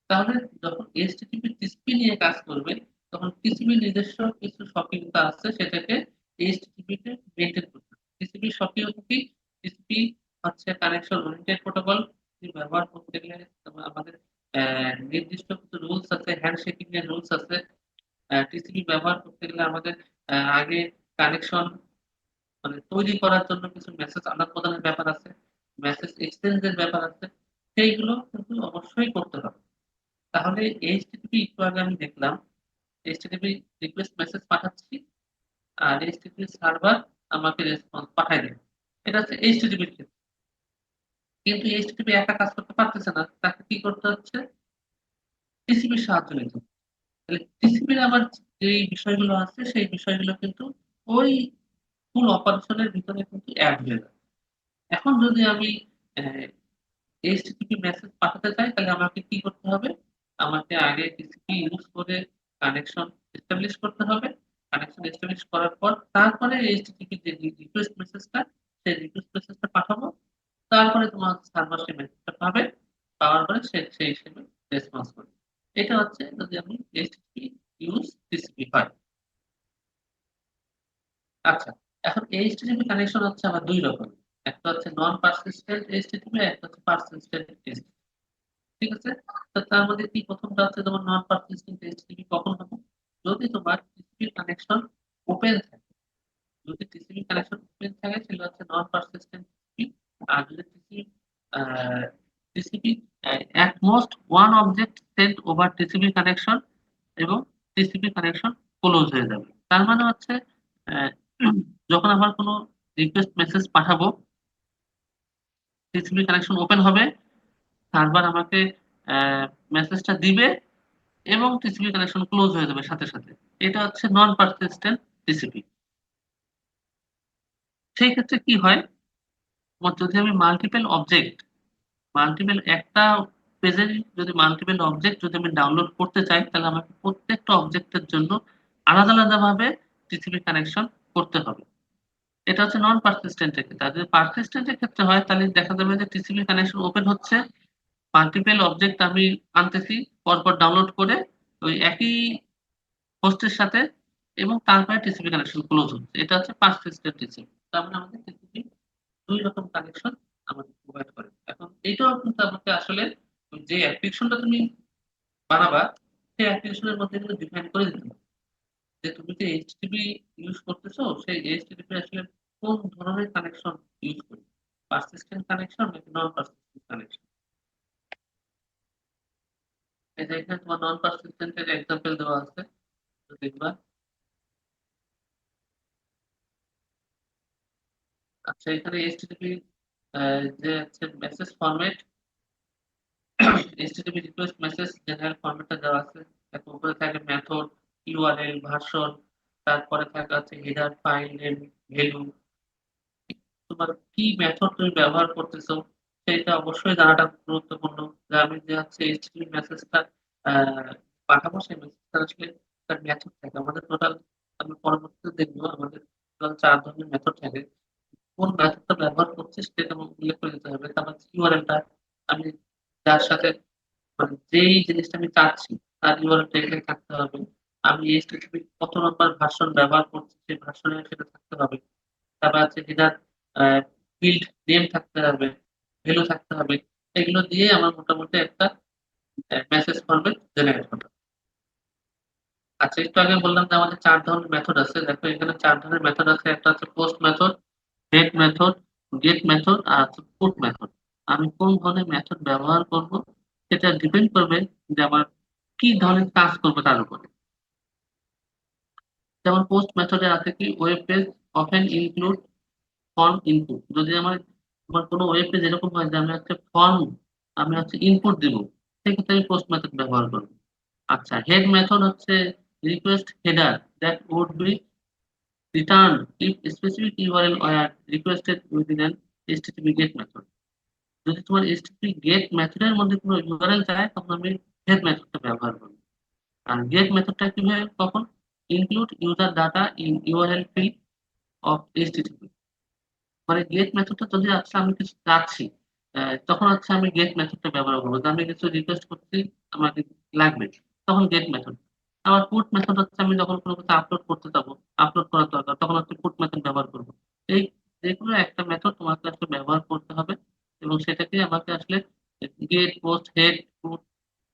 তাহলে যখন এইচটিটিপি টিসিপি নিয়ে কাজ করবে, তখন টিসিপি নিজস্ব কিছু স্বকীয়তা আছে, সেটাকে এইচটিটিপি তে মেনটেন করতে হবে। টিসিপি স্বকীয়তা কি? টিসিপি হচ্ছে কানেকশন ওরিয়েন্টেড প্রোটোকল। ব্যবহার করতে গেলে আমাদের নির্দিষ্ট কিছু রুলস আছে, হ্যান্ডশেকিং এর রুলস আছে। টিসিপি ব্যবহার করতে গেলে আমাদের আগে কানেকশন মানে তৈরি করার জন্য কিছু মেসেজ আদান প্রদানের ব্যাপার আছে, মেসেজ এক্সচেঞ্জের ব্যাপার আছে, সেইগুলো কিন্তু অবশ্যই করতে হবে। তাহলে এইচটিটিপি একটু আগে আমি দেখলাম, এইচটিটিপি রিকোয়েস্ট মেসেজ পাঠাচ্ছি আর এইচটিটিপি সার্ভার আমাকে রেসপন্স পাঠায় দেবে। এটা হচ্ছে এইচটিটিপির ক্ষেত্রে। কিন্তু এইচটিটিপি একা কাজ করতে পারতেছে না, তাকে কি করতে হচ্ছে? টিসিপির সাহায্য নিতে হবে। তাহলে টিসিপির আবার যে বিষয়গুলো আছে সেই বিষয়গুলো কিন্তু ওই ফুল অপারেশনের ভিতরে কিন্তু অ্যাড হয়ে যায়। এখন যদি আমি এইচটিটিপি মেসেজ পাঠাতে চাই তাহলে আমাকে কি করতে হবে, আমাকে আগে টিসিপি ইউজ করে কানেকশন এস্টাবলিশ করতে হবে। কানেকশন এস্টাবলিশ করার পর তারপরে এইচটিটিপি যে রিকোয়েস্ট মেসেজটা, সেই রিকোয়েস্ট মেসেজটা পাঠাবো। তারপরে তোমার সার্ভার সেই মেসেজটা পাবে, পাওয়ার পরে সে সেই হিসেবে রেসপন্স করবে। এটা হচ্ছে যদি আমি এইচটিটিপি ইউজ টিসিপি হয়। আচ্ছা, এখন এইচটিটিপি কানেকশন হচ্ছে আবার দুই রকম। একটা হচ্ছে নন পারসিস্টেন্ট এইচটিটিপি, একটা হচ্ছে পারসিস্টেন্ট এইচটিটিপি। ঠিক আছে? তো তার মধ্যে কি প্রথমটা হচ্ছে তোমার নন পারসিস্টেন্ট এইচটিটিপি কখন হবে? যদি তোমার টিসিপি কানেকশন ওপেন থাকে। যদি টিসিপি কানেকশন ওপেন থাকে সেটা হচ্ছে নন পারসিস্টেন্ট টিসিপি। আর যদি T C P at most one object sent over T C P connection এবং টিসিপি কানেকশন ক্লোজ হয়ে যাবে। তার মানে হচ্ছে আহ, যখন আমার কোনো রিকোয়েস্ট মেসেজ পাঠাবো, টিসিপি কানেকশন ওপেন হবে, সার্ভার আমাকে মেসেজটা দিবে এবং টিসিপি কানেকশন ক্লোজ হয়ে যাবে সাথে সাথে। এটা হচ্ছে নন পারসিস্টেন্ট টিসিপি। সেই ক্ষেত্রে কি হয়, তোমার যদি আমি মাল্টিপল একটা পেজে যদি মাল্টিপল অবজেক্ট যদি আমি ডাউনলোড করতে চাই, তাহলে আমাকে প্রত্যেকটা অবজেক্টের জন্য আলাদা আলাদা ভাবে টিসিপি কানেকশন করতে হবে। এটা হচ্ছে নন পারসিস্টেন্টের ক্ষেত্রে। আর যদি পারসিস্টেন্টের ক্ষেত্রে হয় তাহলে দেখা যাবে যে টিসিপি কানেকশন ওপেন হচ্ছে, মাল্টিপল অবজেক্ট আমি আনতেছি পরপর ডাউনলোড করে ওই একই হোস্টের সাথে, এবং তারপরে টিসিপি কানেকশন ক্লোজ হচ্ছে। এটা হচ্ছে পারসিস্টেন্ট টিসিপি। তার মানে আমাদের টিসিপি দুই রকম কানেকশন আমাদের প্রোভাইড করে। এখন এইটাও কিন্তু আমাকে আসলে ওই যে অ্যাপ্লিকেশনটা তুমি বানাবা, সেই অ্যাপ্লিকেশনের মধ্যে কিন্তু ডিফাইন করে দিতে হবে যে তুমি যে এইচটিটিপি ইউজ করতেছো, সেই এইচটিটিপি আসলে কোন ধরনের কানেকশন ইউজ করবে, পারসিস্টেন্ট কানেকশন নাকি নন পারসিস্টেন্ট কানেকশন। এই যে এখানে তোমার নন পারসিস্টেন্টের এক্সাম্পল দেওয়া আছে, তো দেখবা। আচ্ছা, এখানে এইচটিটিপি যে আছে message format, H T T P request message general ফরম্যাটটা দেওয়া আছে। তারপর উপরে থাকে মেথড, ইউআরএল, ভার্সন, তারপরে থাকে আছে হেডার, ফাইল নেম, ভ্যালু। তোমার কি মেথড তুমি ব্যবহার করতেছো সেটা অবশ্যই জানাটা গুরুত্বপূর্ণ। যে আমি যে হচ্ছে এইচটিটিপি মেসেজটা পাঠাবো, সেই মেসেজটা আসলে তার মেথড থাকে আমাদের টোটাল। আমি পরবর্তীতে দেখবো আমাদের টোটাল 4 ধরনের মেথড থাকে। কোন মেথডটা ব্যবহার করছি সেটা আমার উল্লেখ করে দিতে হবে। তারপর ইউআরএলটা আমি যার সাথে মানে যেই জিনিসটা আমি চাচ্ছি তার ইউআরএলটা এখানে থাকতে হবে। আমি এইচটিটিপি কত নম্বর ভার্সন ব্যবহার করছি সেই ভার্সনে সেটা থাকতে হবে। তারপর আছে যেটার ফিল্ড নেম থাকতে হবে, ভ্যালু থাকতে হবে। এগুলো দিয়ে আমার মোটামুটি একটা মেসেজ ফরম্যাট জেনারেট হবে। আচ্ছা, একটু আগে বললাম যে আমাদের 4 ধরনের মেথড আছে। দেখো এখানে 4 ধরনের মেথড আছে। একটা হচ্ছে post method, head method, get method আর হচ্ছে পুট মেথড। আমি কোন ধরনের মেথড ব্যবহার করব সেটা ডিপেন্ড করবে যে আমার কি ধরনের কাজ করবে তার উপরে। যেমন পোস্ট মেথডে আছে কি, web page often include form input. যদি আমার কোনো ওয়েব পেজ এরকম হয় যে আমি একটা ফর্ম আমি হচ্ছে ইনপুট দিব, সেক্ষেত্রে আমি পোস্ট মেথড ব্যবহার করব। আচ্ছা, হেড মেথড হচ্ছে request header that would be return if specific URL were requested within an HTTP get method. যদি তোমার এইচটিটিপি গেট মেথডের মধ্যে কোনো ইউআরএল চায় তখন আমি হেড মেথডটা ব্যবহার করব। আর গেট মেথডটা কিভাবে, কখন, include user data in URL field of HTTP. মানে গেট মেথডটা যদি আচ্ছা আমি কিছু চাচ্ছি, তখন হচ্ছে আমি গেট মেথডটা ব্যবহার করবো। যে আমি কিছু রিকোয়েস্ট করছি, আমাকে লাগবে, তখন গেট মেথড। আবার পুট মেথড হচ্ছে আমি যখন কোনো কিছু আপলোড করতে যাবো, আপলোড করার দরকার, তখন হচ্ছে পুট মেথড ব্যবহার করবো। এই যেকোনো একটা মেথড তোমাকে আসলে ব্যবহার করতে হবে, এবং সেটাকে আমাকে আসলে গেট, পোস্ট, হেড, পুট,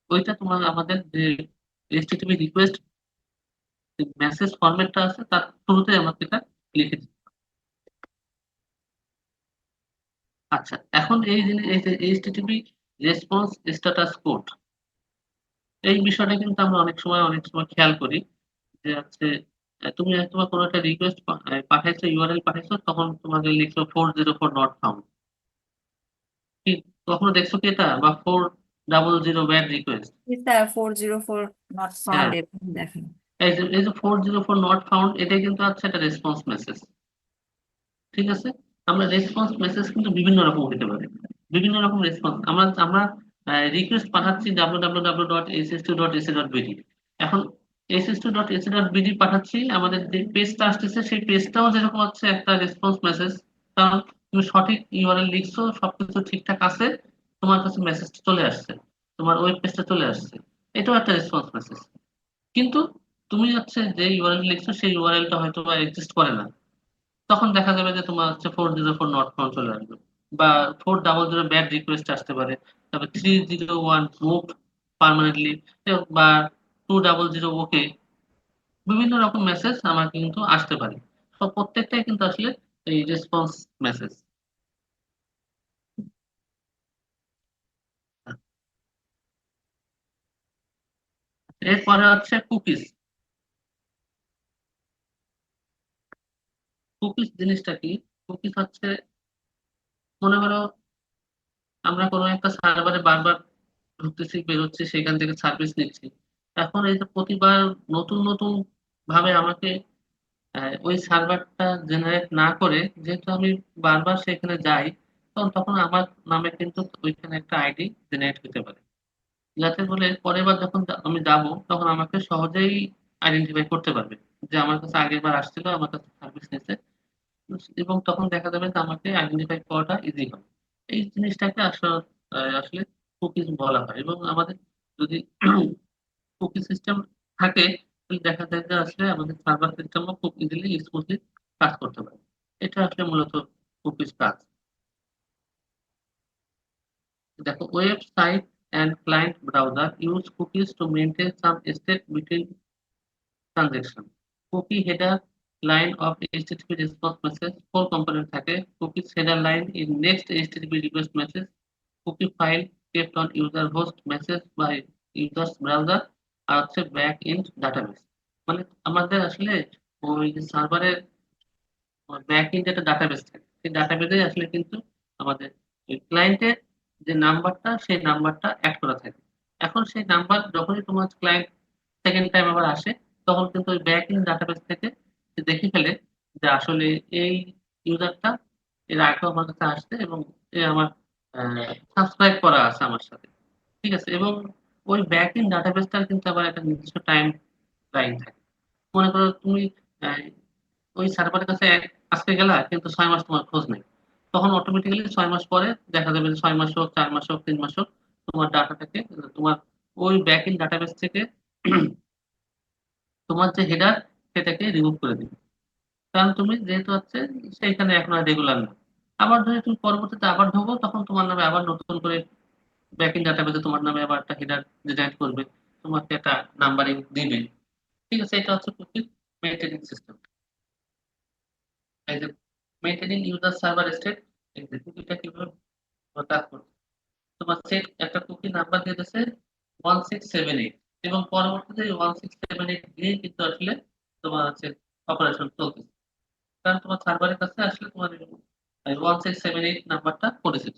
ওইটা তোমার আমাদের যে এইচটিটিপি রিকোয়েস্ট মেসেজ ফরম্যাটটা আছে তার শুরুতে আমাকে এটা লিখে দিতে হবে। আচ্ছা, এখন এই জিনিস এই যে এইচটিটিপি রেসপন্স স্ট্যাটাস কোড, এই বিষয়টা কিন্তু আমরা অনেক সময় খেয়াল করি যে হচ্ছে তুমি হয়তো বা কোনো একটা রিকোয়েস্ট পাঠাইছো, ইউআরএল পাঠাইছো, তখন তোমাকে লিখছো 404 নট ফাউন্ড। কি কখনো দেখছো কি এটা, বা 400 ব্যাড রিকোয়েস্ট? স্যার 404 নট হ্যাঁ, ফাউন্ড এরকম দেখেন। এই যে 404 নট ফাউন্ড, এটা কিন্তু হচ্ছে একটা রেসপন্স মেসেজ। ঠিক আছে? আমরা রেসপন্স মেসেজ কিন্তু বিভিন্ন রকম হতে পারে। বিভিন্ন রকম রেসপন্স আমরা আমরা রিকোয়েস্ট পাঠাচ্ছি www.ss2.ac.bd। এখন ss2.ac.bd পাঠাচ্ছি, আমাদের যে পেজটা আসতেছে সেই পেজটাও যেরকম হচ্ছে একটা রেসপন্স মেসেজ, কারণ তুমি সঠিক ইউআরএল লিখছো, সবকিছু ঠিকঠাক আছে, তোমার কাছে মেসেজটা চলে আসছে, তোমার ওয়েব পেজটা চলে আসছে, এটাও একটা রেসপন্স মেসেজ। কিন্তু তুমি হচ্ছে যে ইউআরএল লিখছো সেই ইউআরএলটা হয়তো বা এক্সিস্ট করে না, তখন দেখা যাবে যে তোমার হচ্ছে 404 নট ফাউন্ড চলে আসবে, বা 400 ব্যাড রিকোয়েস্ট আসতে পারে, তারপর 301 মুভ পার্মানেন্টলি, বা 200 ওকে, বিভিন্ন রকম মেসেজ আমার কিন্তু আসতে পারে। সব প্রত্যেকটাই কিন্তু আসলে এই রেসপন্স মেসেজ। এরপরে হচ্ছে কুকিজ। কুকিজ জিনিসটা কি? কুকিজ হচ্ছে, মনে করো আমরা কোনো একটা সার্ভারে বারবার ঢুকতেছি বেরোচ্ছি, সেখান থেকে সার্ভিস নিচ্ছি। এখন এই যে প্রতিবার নতুন নতুন ভাবে আমাকে ওই সার্ভারটা জেনারেট না করে, যেহেতু আমি বারবার সেখানে যাই, তখন আমার নামে কিন্তু ওইখানে একটা আইডি জেনারেট হতে পারে, যাতে বলে পরের বার যখন আমি যাব তখন আমাকে সহজেই আইডেন্টিফাই করতে পারবে যে আমার কাছে আগের বার আসছিল, আমার কাছে সার্ভিস নিতে, এবং তখন দেখা যাবে যে আমাকে আইডেন্টিফাই করাটা ইজি হবে। এই জিনিসটাকে আসলে আসলে কুকিজ বলা হয়। এবং আমাদের যদি কুকি সিস্টেম থাকে, তাহলে দেখা যায় যে আসলে আমাদের সার্ভার সিস্টেমও খুব ইজিলি স্মুথলি কাজ করতে পারে। এটা আসলে মূলত কুকিজ কাজ। দেখো, website and client browser use cookies to maintain some state between transactions. Cookie header line of HTTP response message, four component থাকে। Cookies header line in next HTTP request message, cookie file kept on user host message by users browser, আর হচ্ছে back end database. মানে আমাদের আসলে ওই যে সার্ভারের back end একটা database থাকে, সেই ডাটাবেসে আসলে কিন্তু আমাদের ওই ক্লায়েন্টের যে নাম্বারটা সেই নাম্বারটা অ্যাড করা থাকে। এখন সেই নাম্বার যখনই তোমার ক্লায়েন্ট সেকেন্ড টাইম আবার আসে, তখন কিন্তু ওই ব্যাক এন্ড ডাটাবেস থেকে সে দেখে ফেলে যে আসলে এই ইউজারটা এর আগেও আমার কাছে আসছে, এবং এ আমার সাবস্ক্রাইব করা আছে আমার সাথে। ঠিক আছে, এবং ওই ব্যাক এন্ড ডাটাবেসটার কিন্তু আবার একটা নির্দিষ্ট টাইম লাইন থাকে। মনে করো তুমি আহ, ওই সার্ভারের কাছে আজকে গেলা, কিন্তু 6 মাস তোমার খোঁজ নেই, তখন অটোমেটিক্যালি 6 মাস পরে দেখা যাবে যে 6 মাস হোক, 4 মাস হোক, 3 মাস হোক, তোমার ডাটাটাকে, তোমার ওই ব্যাক এন্ড ডাটাবেস থেকে তোমার যে হেডার সেটাকে রিমুভ করে দিবে, কারণ তুমি যেহেতু হচ্ছে সেইখানে এখন আর রেগুলার না। আবার যদি তুমি পরবর্তীতে আবার ঢোকো, তখন তোমার নামে আবার নতুন করে ব্যাকএন্ড ডাটাবেসে তোমার নামে আবার একটা হেডার ডিজাইন করবে, তোমাকে একটা নাম্বারিং দিবে। ঠিক আছে, এটা হচ্ছে কুকি মেইনটেনিং সিস্টেম। এই যে মেইনটেনিং ইউজার সার্ভার স্টেট, এই যে কুকিটা কিভাবে কাজ করছে, তোমার সেট একটা কুকি নাম্বার দিয়ে দিচ্ছে 1678, এবং পরবর্তীতে 1678 দিয়ে কিন্তু আসলে তোমার হচ্ছে অপারেশন চলতেছে, কারণ তোমার সার্ভারের কাছে আসলে তোমার 1678 নাম্বারটা পরিচিত।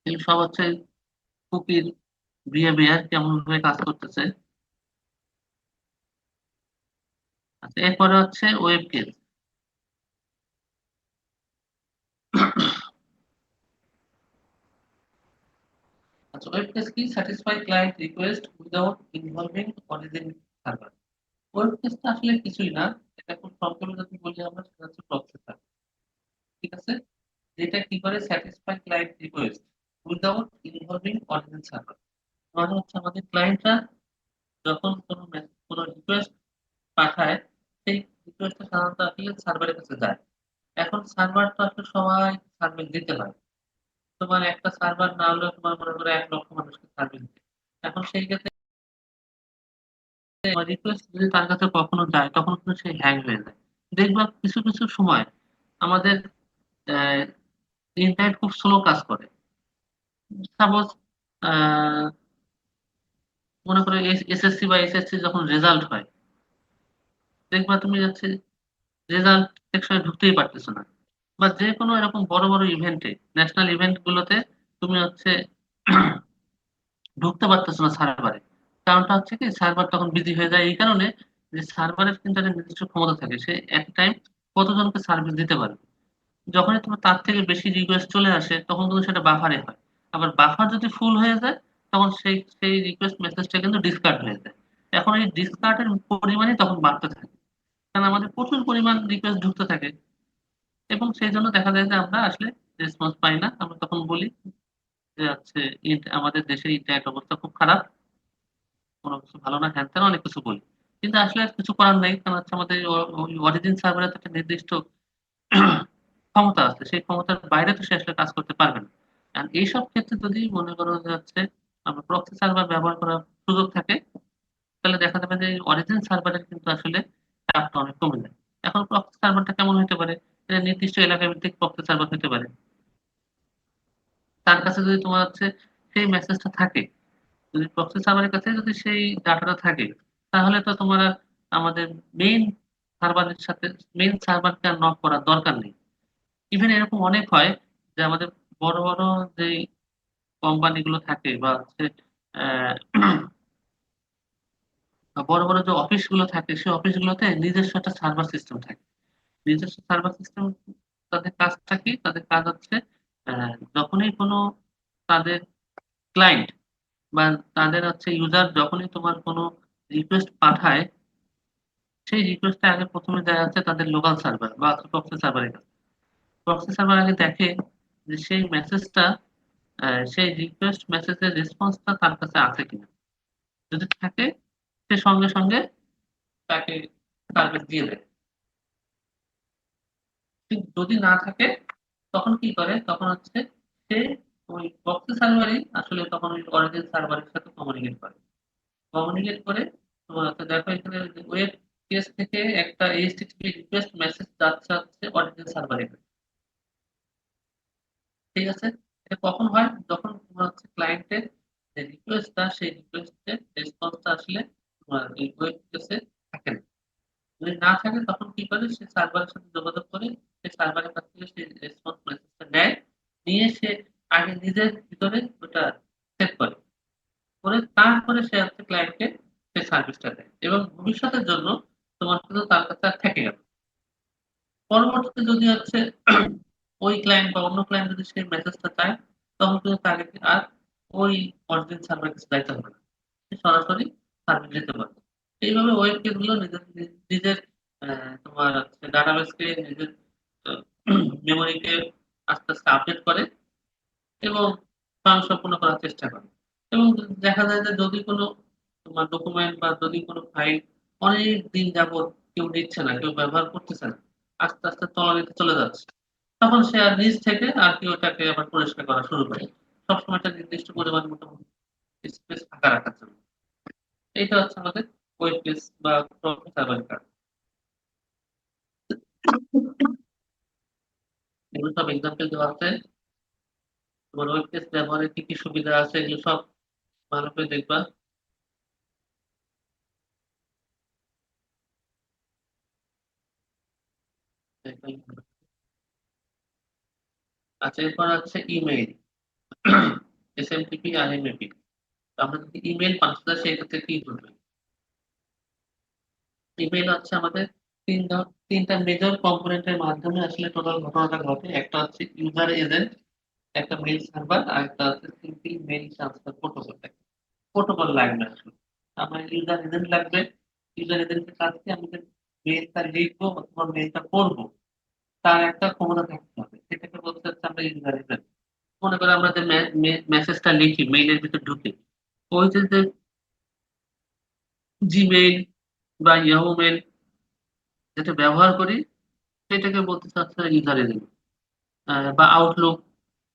এই সব হচ্ছে কুকির বিহেভিয়ার কেমন ভাবে কাজ করতেছে। আচ্ছা, এরপরে হচ্ছে ওয়েব কেস। আচ্ছা, ওয়েব কেস কি? Satisfy client request without involving origin server. Web কেসটা আসলে কিছুই না, এটা খুব সংক্ষেপে যদি বলি আমরা, সেটা হচ্ছে প্রসেসর। ঠিক আছে, যেটা কি করে satisfy client request without involving origin server. মানে হচ্ছে আমাদের ক্লায়েন্টরা যখন কোনো রিকোয়েস্ট পাঠায়, সেই রিকোয়েস্টটা সাধারণত আসলে সার্ভারের কাছে যায়। এখন সার্ভার তো আসলে সবাই সার্ভিস দিতে হয়, তোমার একটা সার্ভার না হলেও তোমার মনে করো 1 লক্ষ মানুষকে সার্ভিস দিতে। এখন সেই ক্ষেত্রে রিকোয়েস্ট যদি তার কাছে কখনো যায়, তখন কিন্তু সে হ্যাং হয়ে যায়। দেখবা কিছু কিছু সময় আমাদের ইন্টারনেট খুব স্লো কাজ করে। সাপোজ মনে করো এসএসসি বা এসএসসি যখন রেজাল্ট হয়, দেখবা তুমি যাচ্ছে রেজাল্ট সেকশনে ঢুকতেই পারতেছো না, বা যে কোনো এরকম বড় বড় ইভেন্টে, ন্যাশনাল ইভেন্ট গুলোতে তুমি হচ্ছে ঢুকতে পারতেছো না সার্ভারে। কারণটা হচ্ছে কি, সার্ভার তখন বিজি হয়ে যায় এই কারণে যে সার্ভারের কিন্তু একটা নির্দিষ্ট ক্ষমতা থাকে, সে এক টাইম কতজনকে সার্ভিস দিতে পারে। যখনই তোমার তার থেকে বেশি রিকোয়েস্ট চলে আসে তখন কিন্তু সেটা বাফারে হয়। আবার বাফার যদি ফুল হয়ে যায় তখন সেই সেই রিকোয়েস্ট মেসেজটা কিন্তু ডিসকার্ড হয়ে যায়। এখন এই ডিসকার্ডের পরিমাণই তখন বাড়তে থাকে, কারণ আমাদের প্রচুর পরিমাণ রিকোয়েস্ট ঢুকতে থাকে, এবং সেই জন্য দেখা যায় যে আমরা আসলে রেসপন্স পাই না। আমরা তখন বলি যে হচ্ছে আমাদের দেশের ইন্টারনেট অবস্থা খুব খারাপ, কোনো কিছু ভালো না, হ্যান ত্যান অনেক কিছু বলি। কিন্তু আসলে আর কিছু করার নেই, কারণ হচ্ছে আমাদের ওই অরিজিন সার্ভারের একটা নির্দিষ্ট ক্ষমতা আছে, সেই ক্ষমতার বাইরে তো সে আসলে কাজ করতে পারবে না। আর এইসব ক্ষেত্রে যদি মনে করো যে হচ্ছে আমরা প্রক্সি সার্ভার ব্যবহার করার সুযোগ থাকে, তাহলে দেখা যাবে যে অরিজিন সার্ভারের কিন্তু আসলে চাপটা অনেক কমে যায়। এখন প্রক্সি সার্ভারটা কেমন হতে পারে? এটা নির্দিষ্ট এলাকা ভিত্তিক প্রক্সি সার্ভার হতে পারে। তার কাছে যদি তোমার হচ্ছে সেই মেসেজটা থাকে, যদি প্রক্সি সার্ভারের কাছে যদি সেই ডাটাটা থাকে, তাহলে তো তোমার আর আমাদের মেইন সার্ভারের সাথে মেইন সার্ভারকে আর নক করার দরকার নেই। ইভেন এরকম অনেক হয় যে আমাদের বড় বড় যে কোম্পানিগুলো থাকে বা হচ্ছে আহ, বড় বড় যে অফিসগুলো থাকে, সেই অফিসগুলোতে নিজস্ব একটা সার্ভার সিস্টেম থাকে। নিজস্ব সার্ভার সিস্টেম, তাদের কাজটা কি? তাদের কাজ হচ্ছে যখনই কোনো তাদের ক্লায়েন্ট বা তাদের হচ্ছে ইউজার যখনই তোমার কোনো রিকোয়েস্ট পাঠায়, সেই রিকোয়েস্টটা আগে প্রথমে দেওয়া যাচ্ছে তাদের লোকাল সার্ভার বা প্রক্সি সার্ভারের কাছে। প্রক্সি সার্ভার আগে দেখে যে সেই মেসেজটা, সেই রিকোয়েস্ট মেসেজের রেসপন্সটা তার কাছে আছে কিনা। যদি থাকে, সে সঙ্গে সঙ্গে তাকে সার্ভিস দিয়ে দেয়। কিন্তু যদি না থাকে, তখন কি করে? তখন হচ্ছে সে ওই প্রক্সি সার্ভারই আসলে তখন ওই অরিজিন সার্ভারের সাথে কমিউনিকেট করে। কমিউনিকেট করে তোমার হচ্ছে দেখো এখানে ওয়েব পেজ থেকে একটা এইচটিটিপি রিকোয়েস্ট মেসেজ যাচ্ছে হচ্ছে অরিজিন সার্ভারে। ঠিক আছে? এটা কখন হয়? যখন তোমার হচ্ছে ক্লায়েন্টের যে রিকোয়েস্টটা, সেই রিকোয়েস্টের রেসপন্সটা আসলে তোমার এই ওয়েব পেজে থাকে না। যদি না থাকে তখন কি করে? সে সার্ভারের সাথে যোগাযোগ করে সে সার্ভারের কাছ থেকে সেই রেসপন্স মেসেজটা নেয়, নিয়ে সে আগে নিজের ভিতরে ওটা সেভ করে, করে তারপরে সে হচ্ছে ক্লায়েন্টকে সে সার্ভিসটা দেয়, এবং ভবিষ্যতের জন্য তোমার কিন্তু তার কাছে আর থেকে গেল। পরবর্তীতে যদি হচ্ছে ওই ক্লায়েন্ট বা অন্য ক্লায়েন্ট যদি সেই মেসেজটা চায়, তখন কিন্তু তাকে আর ওই অরিজিন সার্ভার কাছে যাইতে হবে না, সে সরাসরি সার্ভিস দিতে পারবে। এইভাবে ওয়েব পেজ গুলো নিজের নিজের তোমার ডাটাবেসকে নিজের মেমোরিকে আস্তে আস্তে আপডেট করে এবং স্বয়ংসম্পূর্ণ করার চেষ্টা করে। এবং দেখা যায় যে যদি কোনো তোমার ডকুমেন্ট বা যদি কোনো ফাইল অনেক দিন যাবত কেউ নিচ্ছে না, কেউ ব্যবহার করতেছে না, আস্তে আস্তে তলানিতে চলে যাচ্ছে, তখন সে আর নিজ থেকে আর কি ওটাকে আবার পরিষ্কার করা শুরু করে, সবসময় একটা নির্দিষ্ট পরিমাণ মোটামুটি স্পেস ফাঁকা রাখার জন্য। এইটা হচ্ছে আমাদের ওয়েব পেজ বা সার্ভার কাজ। এগুলো সব এক্সাম্পল দেওয়া আছে। তোমার ওয়েব পেজ ব্যবহারের কি কি সুবিধা আছে এগুলো সব ভালো করে দেখবা। আচ্ছা, এরপর আছে ইমেইল, এসএমটিপি আর এমএপি। আমরা যদি ইমেল পাঁচ হাজার, সেই ক্ষেত্রে কি করবে? ইমেল হচ্ছে আমাদের তিনটা মেজর কম্পোনেন্টের মাধ্যমে আসলে টোটাল ঘটনাটা ঘটে। একটা হচ্ছে ইউজার এজেন্ট, একটা মেইল সার্ভার, আর একটা হচ্ছে simple mail transfer protocol. Protocol লাগবে আসলে, আমার ইউজার এজেন্ট লাগবে। ইউজার এজেন্টের কাছে আমি যে মেইলটা লিখবো অথবা মেইলটা পড়বো, তার একটা ক্ষমতা থাকতে হবে, সেটাকে বলতে হচ্ছে আমরা ইউজার এজেন্ট। মনে করো আমরা যে মেসেজটা লিখি মেইলের ভিতর ঢুকে, ওই যে জিমেইল বা ইয়াহু মেইল যেটা ব্যবহার করি, সেটাকে বলতে চাচ্ছে ইউজার এজেন্ট। বা আউটলুক,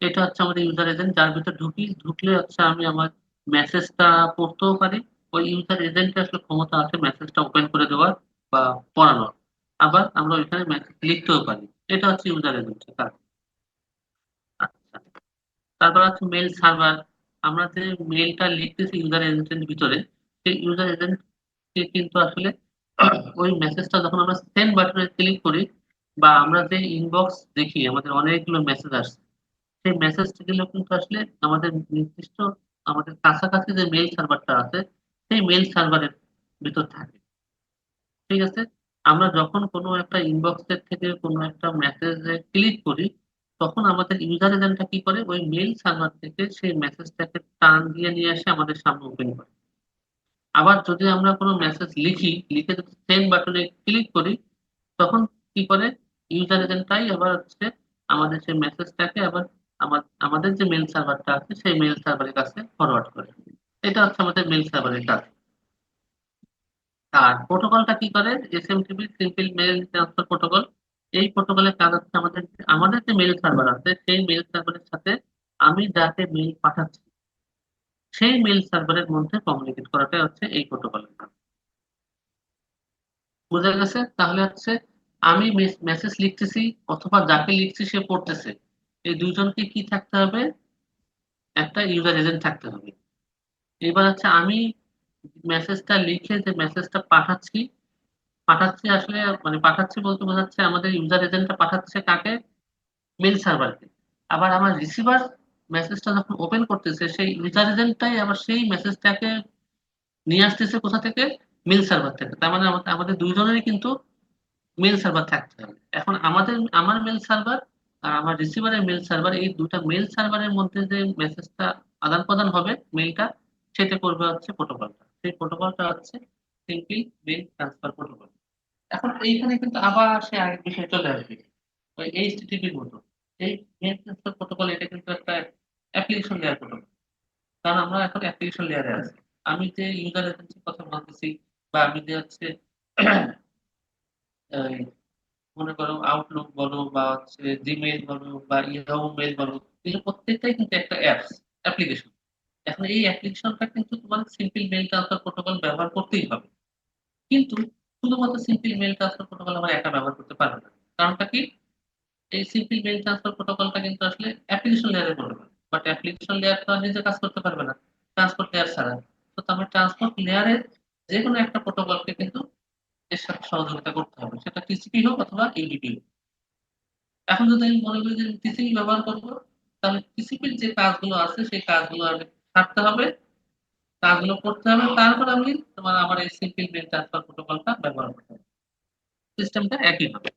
এটা হচ্ছে আমাদের ইউজার এজেন্ট, যার ভিতর ঢুকলে হচ্ছে আমি আমার মেসেজটা পড়তেও পারি। ওই ইউজার এজেন্টের আসলে ক্ষমতা আছে মেসেজটা ওপেন করে দেওয়ার বা পড়ানোর। আবার আমরা ওইখানে মেসেজ লিখতেও পারি। এটা হচ্ছে ইউজার এজেন্টের কাজ। আচ্ছা, তারপর আছে মেল সার্ভার। আমরা যে মেলটা লিখতেছি ইউজার এজেন্টের ভিতরে, সেই ইউজার এজেন্ট কিন্তু আসলে ওই মেসেজটা যখন আমরা সেন্ড বাটনে ক্লিক করি, বা আমরা যে ইনবক্স দেখি আমাদের অনেকগুলো মেসেজ আসছে, সেই মেসেজগুলো কিন্তু আসলে আমাদের নির্দিষ্ট আমাদের কাছাকাছি যে মেইল সার্ভারটা আছে, সেই মেইল সার্ভারের ভিতর থাকে। ঠিক আছে? আমরা যখন কোনো একটা ইনবক্সের থেকে কোনো একটা মেসেজে ক্লিক করি, তখন আমাদের ইউজার এজেন্টটা কি করে, ওই মেইল সার্ভার থেকে সেই মেসেজটাকে টান দিয়ে নিয়ে এসে আমাদের সামনে ওপেন করে। আবার যদি আমরা কোনো মেসেজ লিখে যদি সেন্ড বাটনে ক্লিক করি, তখন কি করে, ইউজার এজেন্টটাই আবার হচ্ছে আমাদের সেই মেসেজটাকে আবার আমাদের যে মেল সার্ভারটা আছে সেই মেল সার্ভারের কাছে ফরওয়ার্ড করে। এটা হচ্ছে আমাদের মেল সার্ভারের কাজ। আর প্রোটোকলটা কি করে, SMTP simple mail transfer protocol. এই প্রোটোকলের কাজ হচ্ছে আমাদের আমাদের যে মেল সার্ভার আছে সেই মেল সার্ভারের সাথে আমি যাকে মেল পাঠাচ্ছি সেই মেল সার্ভারের মধ্যে কমিউনিকেট করাটাই হচ্ছে এই প্রোটোকলের কাজ। বোঝা গেছে? তাহলে হচ্ছে আমি মেসেজ লিখতেছি অথবা যাকে লিখছি সে পড়তেছে, এই দুইজনকে কি থাকতে হবে, একটা ইউজার এজেন্ট থাকতে হবে। এবার হচ্ছে আমি মেসেজটা লিখে যে মেসেজটা পাঠাচ্ছি পাঠাচ্ছি আসলে, মানে পাঠাচ্ছি বলতে বোঝাচ্ছে আমাদের ইউজার এজেন্টটা পাঠাচ্ছে কাকে, মেল সার্ভারকে। আবার আমার রিসিভার মেসেজটা যখন ওপেন করতেছে সেই ইউজার এজেন্টটাই আবার সেই মেসেজটাকে নিয়ে আসতেছে কোথা থেকে, মেল সার্ভার থেকে। তার মানে আমাদের দুইজনেরই কিন্তু মেল সার্ভার থাকতে হবে। এখন আমার মেল সার্ভার আর আমার রিসিভারের মেল সার্ভার, এই দুটা মেল সার্ভারের মধ্যে যে মেসেজটা আদান প্রদান হবে মেলটা, সেটা করবে হচ্ছে প্রোটোকলটা। সেই প্রোটোকলটা হচ্ছে সিম্পল মেল ট্রান্সফার প্রোটোকল। এখন এইখানে কিন্তু আবার সে আরেক বিষয় চলে আসবে, ওই এইচটিটিপির মতো। এই মেল ট্রান্সফার প্রোটোকল এটা কিন্তু একটা অ্যাপ্লিকেশন লেয়ার প্রোটোকল। কারণ আমরা এখন অ্যাপ্লিকেশন লেয়ারে আছি। আমি যে ইউজার এজেন্সির কথা বলতেছি, বা আমি যে হচ্ছে এই মনে করো আউটলুক বলো বা হচ্ছে জিমেইল বলো বা ইয়াহু মেল বলো, এগুলো প্রত্যেকটাই কিন্তু একটা অ্যাপ্লিকেশন। এখন এই অ্যাপ্লিকেশনটা কিন্তু তোমার সিম্পল মেল ট্রান্সফার প্রোটোকল ব্যবহার করতেই হবে। কিন্তু শুধুমাত্র সিম্পল মেল ট্রান্সফার প্রোটোকল আমরা একা ব্যবহার করতে পারবো না। কারণটা কি, এই সিম্পল মেল ট্রান্সফার প্রোটোকলটা কিন্তু আসলে অ্যাপ্লিকেশন লেয়ারের প্রোটোকল, বাট অ্যাপ্লিকেশন লেয়ার তো আর নিজে কাজ করতে পারবে না ট্রান্সপোর্ট লেয়ার ছাড়া। তো আমার ট্রান্সপোর্ট লেয়ারের যে কোনো একটা প্রোটোকলকে কিন্তু এর সাথে সহযোগিতা করতে হবে, সেটা টিসিপি হোক অথবা ইউডিপি হোক। এখন যদি আমি মনে করি যে টিসিপি ব্যবহার করবো, তাহলে টিসিপির যে কাজগুলো আছে সেই কাজগুলো আমি ছাড়তে হবে, কাজগুলো করতে হবে, তারপর আমি আমার এই সিম্পল মেল ট্রান্সফার প্রোটোকলটা ব্যবহার করতে হবে। সিস্টেমটা একই হবে।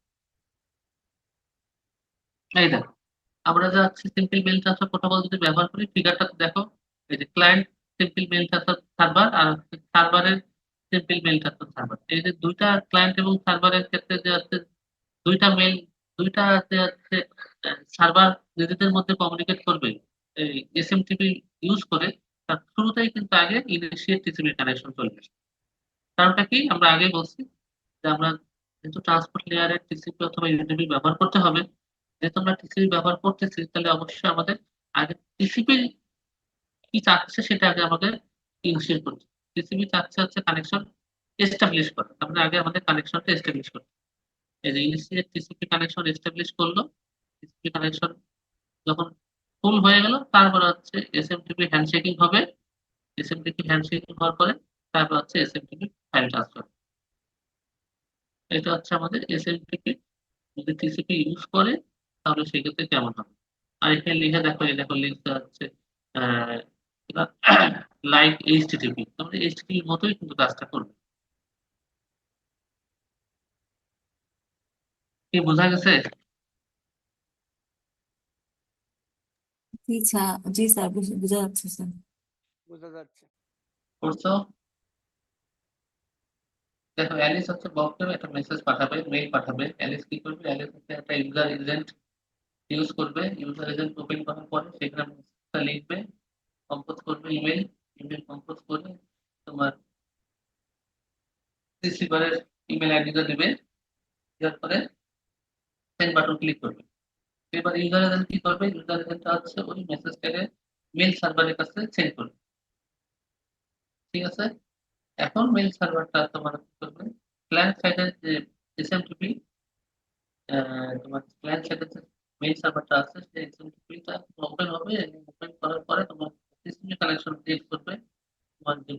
এই দেখো, আমরা যা সিম্পল মেল ট্রান্সফার প্রোটোকল যদি ব্যবহার করি, ফিগারটা দেখো, এই যে client simple mail transfer server আর সার্ভারের সিম্পল মেল ট্রান্সফার সার্ভার, এই যে দুইটা ক্লায়েন্ট এবং সার্ভারের ক্ষেত্রে যে আছে দুইটা মেল, দুইটা যে আছে সার্ভার নিজেদের মধ্যে কমিউনিকেট করবে এই এসএমটিপি ইউজ করে, তার শুরুতেই কিন্তু আগে ইনিশিয়েট টিসিপি কানেকশন চলবে। কারণটা কি, আমরা আগে বলছি যে আমরা যেহেতু ট্রান্সপোর্ট লেয়ারে টিসিপি অথবা ইউডিপি ব্যবহার করতে হবে, যেহেতু আমরা টিসিপি ব্যবহার করতেছি, তাহলে অবশ্যই আমাদের আগে টিসিপি কি চাচ্ছে সেটা আগে আমাদের ইনিশিয়েট করতে। টিসিপি চাচ্ছে হচ্ছে কানেকশন এস্টাবলিশ করা, তার মানে আগে আমাদের কানেকশনটা এস্টাবলিশ করতে। এই যে ইনিশিয়েট টিসিপি কানেকশন এস্টাবলিশ করলো, টিসিপি কানেকশন যখন ফুল হয়ে গেল, তারপরে হচ্ছে এসএমটিপি হ্যান্ডশেকিং হবে। এসএমটিপি হ্যান্ডশেকিং হওয়ার পরে তারপর হচ্ছে এসএমটিপি ফাইল ট্রান্সফার। এটা হচ্ছে আমাদের এসএমটিপি যদি টিসিপি ইউজ করে তাহলে সেক্ষেত্রে কেমন হবে। আর এখানে লিখে দেখো, এই দেখো লিখতে হচ্ছে লাইক এইচটিটিপি, তাহলে এইচটিটিপির মতোই কিন্তু কাজটা করবে। কি বোঝা গেছে? জি স্যার, জি স্যার, বোঝা যাচ্ছে স্যার। বোঝা যাচ্ছে। করছো? দেখো, অ্যালিস হচ্ছে বক্সে একটা মেসেজ পাঠাবে, মেইল পাঠাবে। অ্যালিস কি করবে, অ্যালিস হচ্ছে একটা ইউজার এজেন্ট ইউজ করবে। ইউজার এজেন্ট ওপেন করার পরে সেখানে মেসেজটা লিখবে, কম্পোজ করবে ইমেল, ইমেল কম্পোজ করে তোমার রিসিভারের ইমেল আইডিটা দিবে, দেওয়ার পরে সেন্ড বাটন ক্লিক করবে। এবার ইউজার এজেন্ট কি করবে, ইউজার এজেন্টটা হচ্ছে ওই মেসেজটাকে মেল সার্ভারের কাছে সেন্ড করবে। ঠিক আছে? এখন মেল সার্ভারটা তোমার কি করবে, ক্লায়েন্ট সাইডের যে এসএমটিপি, তোমার ক্লায়েন্ট সাইডের যে মেল সার্ভারটা আছে সেই এসএমটিপিটা ওপেন হবে। ওপেন করার পরে তোমার টিসিপি কানেকশন ক্রিয়েট করবে তোমার যে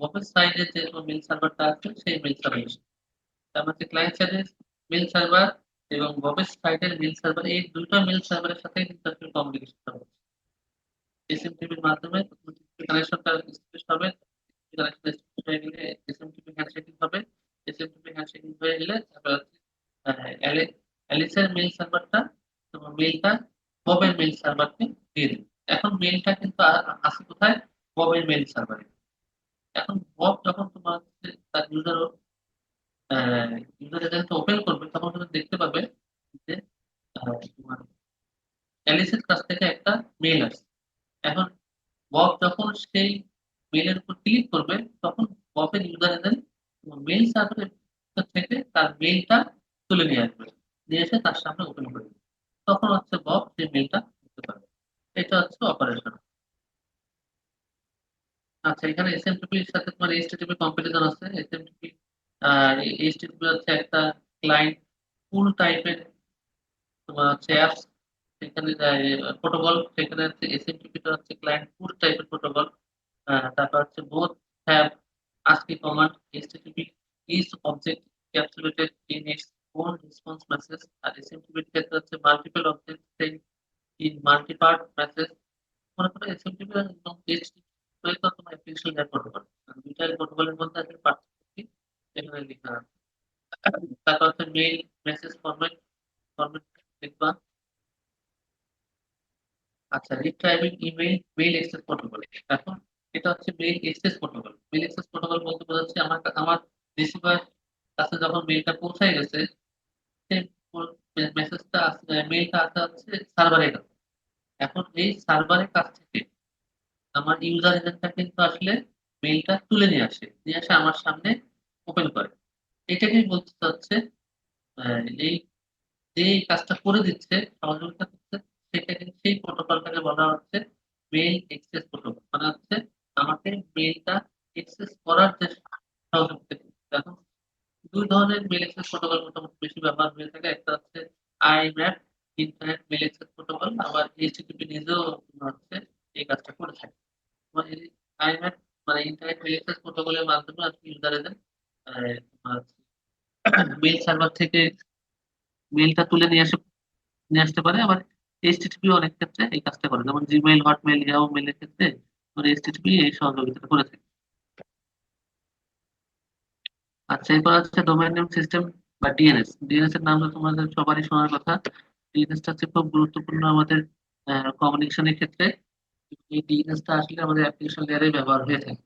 ববের সাইডে যে মেল সার্ভারটা আছে সেই মেল সার্ভার। তার মানে ক্লায়েন্ট সাইডের মেল সার্ভার এবং ববের সাইডের মেল সার্ভার, এই দুটো মেল সার্ভারের সাথে কিন্তু আসলে কমিউনিকেশন হবে এসএমটিপির মাধ্যমে। কানেকশনটা স্টাবলিশ হবে, কানেকশন স্টাবলিশ হয়ে গেলে এসএমটিপি হ্যান্ডশেকিং হবে। এসএমটিপি হ্যান্ডশেকিং হয়ে গেলে তারপর অ্যালিসের মেইল সার্ভারটা তোমার মেইলটা ববের মেইল সার্ভারকে দিয়ে দিবে। এখন মেইলটা কিন্তু আসে কোথায়? ববের মেইল সার্ভারে। এখন বব যখন তোমার তার ইউজার এজেন্টটা ওপেন করবে তখন কিন্তু দেখতে পাবে যে তোমার অ্যালিসের কাছ থেকে একটা মেইল আসছে। এখন বব যখন সেই মেইলের উপর ক্লিক করবে তখন ববের ইউজার এজেন্ট মেইল সার্ভারের থেকে তার মেইলটা তুলে নিয়ে আসবে, নিয়ে এসে তার সামনে ওপেন করবে। তখন হচ্ছে বব সেই মেইলটা করতে পারবে। এটা হচ্ছে অপারেশন। আচ্ছা, এখানে এসএমটিপি এর সাথে তোমার এইচটিটিপি কম্পারিজন আছে। এসএমটিপি আর এইচটিটিপি হচ্ছে একটা ক্লায়েন্ট পুল টাইপের তোমার হচ্ছে অ্যাপস, সেখানে প্রোটোকল। সেখানে হচ্ছে এসএমটিপি টা হচ্ছে ক্লায়েন্ট পুল টাইপের প্রোটোকল। তারপর হচ্ছে both have ASCII command. HTTP is object encapsulated in its own response message আর SMTP এর ক্ষেত্রে হচ্ছে multiple object send in multipart message. মনে করো SMTP এবং HTTP তো তোমার অ্যাপ্লিকেশন লেয়ার প্রোটোকল, দুইটা প্রোটোকলের মধ্যে আসলে পার্থক্য কি এখানে লেখা আছে। তারপর হচ্ছে মেইল মেসেজ ফরম্যাট লিখবা। আচ্ছা, retrieving email mail access protocol. এখন এটা হচ্ছে mail access protocol. Mail access protocol বলতে বোঝাচ্ছে আমার রিসিভার কাছে যখন মেইলটা পৌঁছায় গেছে সেই মেসেজটা মেইলটা আসতে হচ্ছে সার্ভারের কাছে। এখন এই সার্ভারের কাছ থেকে আমার ইউজার এজেন্টটা কিন্তু আসলে মেইলটা তুলে নিয়ে আসে আমার সামনে ওপেন করে। এটাকেই বলতে চাচ্ছে এই যে এই কাজটা করে দিচ্ছে, সহযোগিতা করছে, সেটাকে সেই প্রোটোকলটাকে বলা হচ্ছে মেইল এক্সেস প্রোটোকল। মানে হচ্ছে আমাকে মেইলটা এক্সেস করার যে সহযোগিতা করছে। এখন দুই ধরনের মেইল এক্সেস প্রোটোকল মোটামুটি বেশি ব্যবহার হয়ে থাকে। একটা হচ্ছে IMAP, internet mail access protocol. আবার এইচটিটিপি নিজেও হচ্ছে এই কাজটা করে থাকে। আইম্যাপ মানে ইন্টারনেট মেইল এক্সেস প্রোটোকলের মাধ্যমে আপনি ইউজার এজেন্ট মেইল সার্ভার থেকে মেইলটা তুলে নিয়ে আসতে পারে। আবার এইচটিটিপি অনেক ক্ষেত্রে এই কাজটা করে, যেমন জিমেইল, হটমেইল, ইয়াহু মেইলের ক্ষেত্রে এইচটিটিপি এই সহযোগিতা করে থাকে। আচ্ছা, এরপর হচ্ছে ডোমেইন নেম সিস্টেম বা ডিএনএস। ডিএনএস এর নাম তো তোমাদের সবারই শোনার কথা। ডিএনএস টা হচ্ছে খুব গুরুত্বপূর্ণ আমাদের কমিউনিকেশনের ক্ষেত্রে। এই ডিএনএস টা আসলে আমাদের অ্যাপ্লিকেশন লেয়ারে ব্যবহার হয়ে থাকে।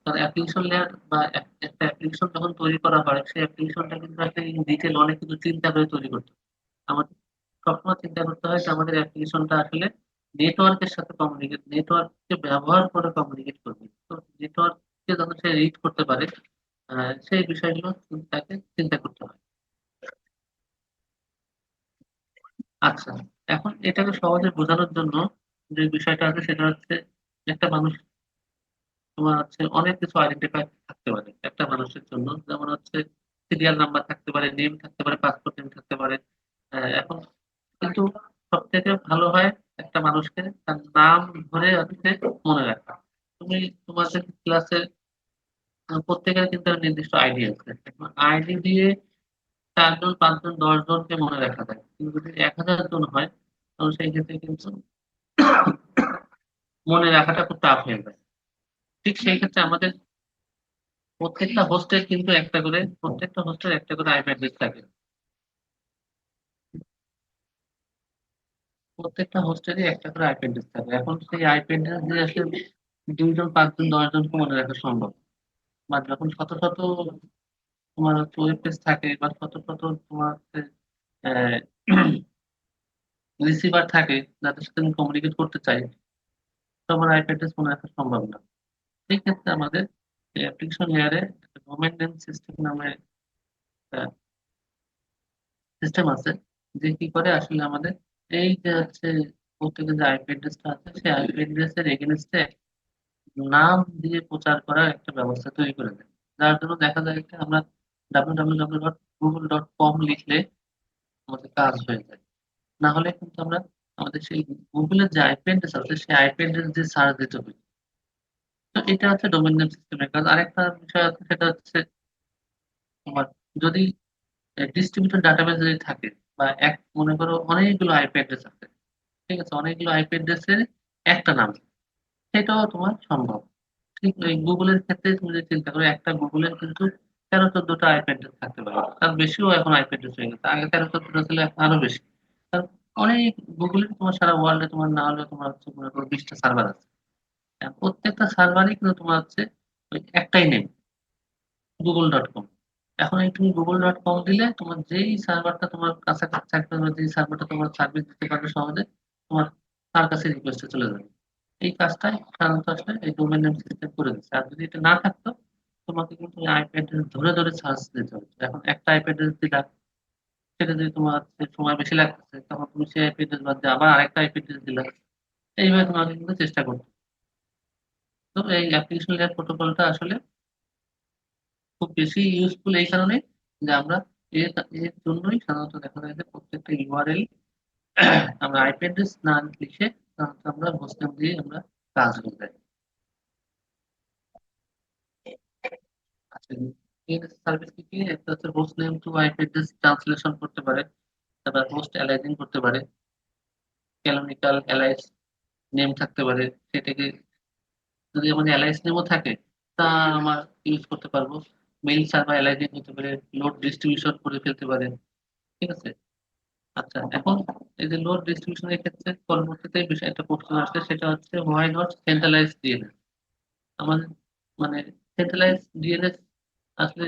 কারণ অ্যাপ্লিকেশন লেয়ার বা একটা অ্যাপ্লিকেশন যখন তৈরি করা হয় সেই অ্যাপ্লিকেশনটা কিন্তু একটা ডিটেল অনেক কিছু চিন্তা করে তৈরি করতে হয়। আমাদের সবসময় চিন্তা করতে হয় যে আমাদের অ্যাপ্লিকেশনটা আসলে নেটওয়ার্কের সাথে নেটওয়ার্ককে ব্যবহার করে কমিউনিকেট করবে। তো নেটওয়ার্ককে যখন সে রিড করতে পারে সেই বিষয়গুলো তাকে চিন্তা করতে হয়। আচ্ছা, এখন এটাকে সহজে বোঝানোর জন্য যে বিষয়টা আছে সেটা হচ্ছে একটা মানুষ তোমার হচ্ছে অনেক কিছু আইডেন্টিফাই থাকতে পারে একটা মানুষের জন্য। যেমন হচ্ছে সিরিয়াল নাম্বার থাকতে পারে, নেম থাকতে পারে, পাসপোর্ট নেম থাকতে পারে। এখন কিন্তু সব থেকে ভালো হয় একটা মানুষকে তার নাম ধরে হচ্ছে মনে রাখা। তুমি তোমাদের ক্লাসে প্রত্যেকের কিন্তু একটা নির্দিষ্ট আইডি আছে। আইডি দিয়ে 4 জন, 5 জন, 10 জনকে মনে রাখা যায়, কিন্তু যদি 1000 জন হয় তাহলে সেই ক্ষেত্রে কিন্তু মনে রাখাটা খুব টাফ হয়ে যায়। ঠিক সেই ক্ষেত্রে আমাদের প্রত্যেকটা হোস্টের একটা করে আইপি অ্যাড্রেস থাকে। প্রত্যেকটা হোস্টেরই একটা করে আইপি অ্যাড্রেস থাকে। এখন সেই আইপি অ্যাড্রেস দিয়ে আসলে 2 জন, 5 জন, 10 জনকে মনে রাখা সম্ভব। বা যখন শত শত তোমার ওয়েব পেজ থাকে বা শত শত তোমার রিসিভার থাকে যাদের সাথে আমি কমিউনিকেট করতে চাই, সবার আইপি অ্যাড্রেস মনে রাখা সম্ভব না। সেই ক্ষেত্রে আমাদের অ্যাপ্লিকেশন লেয়ারে ডোমেইন নেম সিস্টেম নামে সিস্টেম আছে, যে কি করে আসলে আমাদের এই যে হচ্ছে প্রত্যেকের যে আইপি অ্যাড্রেসটা আছে সেই আইপি অ্যাড্রেস এর এগেনস্টে নাম দিয়ে প্রচার করার একটা ব্যবস্থা তৈরি করে দেয়। যার জন্য দেখা যায় যে আমরা www.google.com লিখলে আমাদের কাজ হয়ে যায়। না হলে কিন্তু আমরা আমাদের সেই গুগলের যে আইপি অ্যাড্রেস আছে সেই আইপি অ্যাড্রেস দিয়ে সার্চ দিতে হবে। তো এটা হচ্ছে ডোমেইন নেম সিস্টেমের কাজ। আরেকটা বিষয় আছে সেটা হচ্ছে তোমার যদি ডিস্ট্রিবিউটেড ডাটাবেস যদি থাকে বা মনে করো অনেকগুলো আইপি অ্যাড্রেস আছে, ঠিক আছে, অনেকগুলো আইপি অ্যাড্রেসের একটা নাম, সেটাও তোমার সম্ভব। ঠিক ওই গুগলের ক্ষেত্রে তুমি যদি চিন্তা করো, একটা গুগলের কিন্তু 13-14টা আইপি অ্যাড্রেস থাকতে পারে, তার বেশিও এখন আইপি অ্যাড্রেস হয়ে গেছে। আগে 13-14টা ছিল, এখন আরো বেশি। কারণ অনেক গুগলে তোমার সারা ওয়ার্ল্ডে তোমার না হলে তোমার হচ্ছে মনে করো 20টা সার্ভার আছে। প্রত্যেকটা সার্ভারই কিন্তু তোমার হচ্ছে ওই একটাই নেম, google.com। এখন এই তুমি google.com দিলে তোমার যেই সার্ভারটা তোমার কাছাকাছি থাকবে বা যেই সার্ভারটা তোমার সার্ভিস দিতে পারবে সহজে, তোমার তার কাছে রিকোয়েস্টে চলে যাবে। এই কাজটাই সাধারণত আসলে এই ডোমেন নেম সিস্টেম করে দিচ্ছে। আর যদি এটা না থাকতো, তোমাকে কিন্তু আইপি অ্যাড্রেস ধরে ধরে সার্চ দিতে হতো। এখন একটা আইপি অ্যাড্রেস দিলা, সেটা যদি তোমার হচ্ছে সময় বেশি লাগতেছে, তখন তুমি সেই আইপি অ্যাড্রেস বাদ দিয়ে আবার আরেকটা আইপি অ্যাড্রেস দিলা। এইভাবে তোমাকে কিন্তু চেষ্টা করতে। তো এই অ্যাপ্লিকেশন লেয়ার প্রোটোকলটা আসলে খুব বেশি ইউজফুল এই কারণে যে আমরা এর এর জন্যই সাধারণত দেখা যায় যে প্রত্যেকটা ইউআরএল আমরা আইপি অ্যাড্রেস না লিখে সাধারণত আমরা হোস্টনেম দিয়ে আমরা কাজ হয়ে যায়। আচ্ছা, ডিএনএস সার্ভিস কি কি? একটা হচ্ছে হোস্টনেম টু আইপি অ্যাড্রেস ট্রান্সলেশন করতে পারে, তারপর হোস্ট অ্যালাইজিং করতে পারে, ক্যানোনিকাল অ্যালাইস নেম থাকতে পারে, সেটাকে যদি আমাদের অ্যালাইস নেমও থাকে তা আমার ইউজ করতে পারবো। মেইল সার্ভার অ্যালাইজিং হতে পারে, লোড ডিস্ট্রিবিউশন করে ফেলতে পারে। ঠিক আছে। আচ্ছা, এখন এই যে লোড ডিস্ট্রিবিউশনের ক্ষেত্রে পরবর্তীতে বিষয় একটা কোশ্চেন আসছে, সেটা হচ্ছে হোয়াই নট সেন্ট্রালাইজ ডিএনএস। আমাদের মানে সেন্ট্রালাইজ ডিএনএস আসলে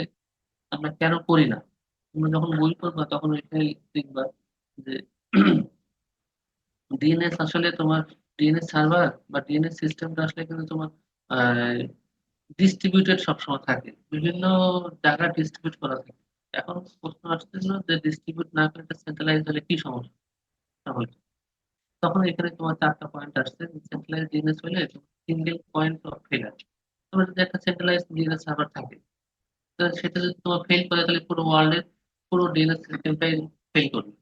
আমরা কেন করি না? তোমরা যখন বই পড়বা তখন ওইখানে দেখবা যে ডিএনএস আসলে তোমার ডিএনএস সার্ভার বা ডিএনএস সিস্টেমটা আসলে কিন্তু তোমার ডিস্ট্রিবিউটেড সবসময় থাকে, বিভিন্ন জায়গায় ডিস্ট্রিবিউট করা থাকে। এখন প্রশ্ন আসছিল যে ডিস্ট্রিবিউট না করে সেন্ট্রালাইজ হলে কি সমস্যা হলো? তখন এখানে তোমার 4টা পয়েন্ট আসছে। সেন্ট্রালাইজ ডিএনএস হলে সিঙ্গেল পয়েন্ট অফ ফেলার। তোমার যদি একটা সেন্ট্রালাইজ ডিএনএস সার্ভার থাকে, তো সেটা যদি তোমার ফেল করে তাহলে পুরো ওয়ার্ল্ডের পুরো ডিএনএস সিস্টেমটাই ফেল করবে।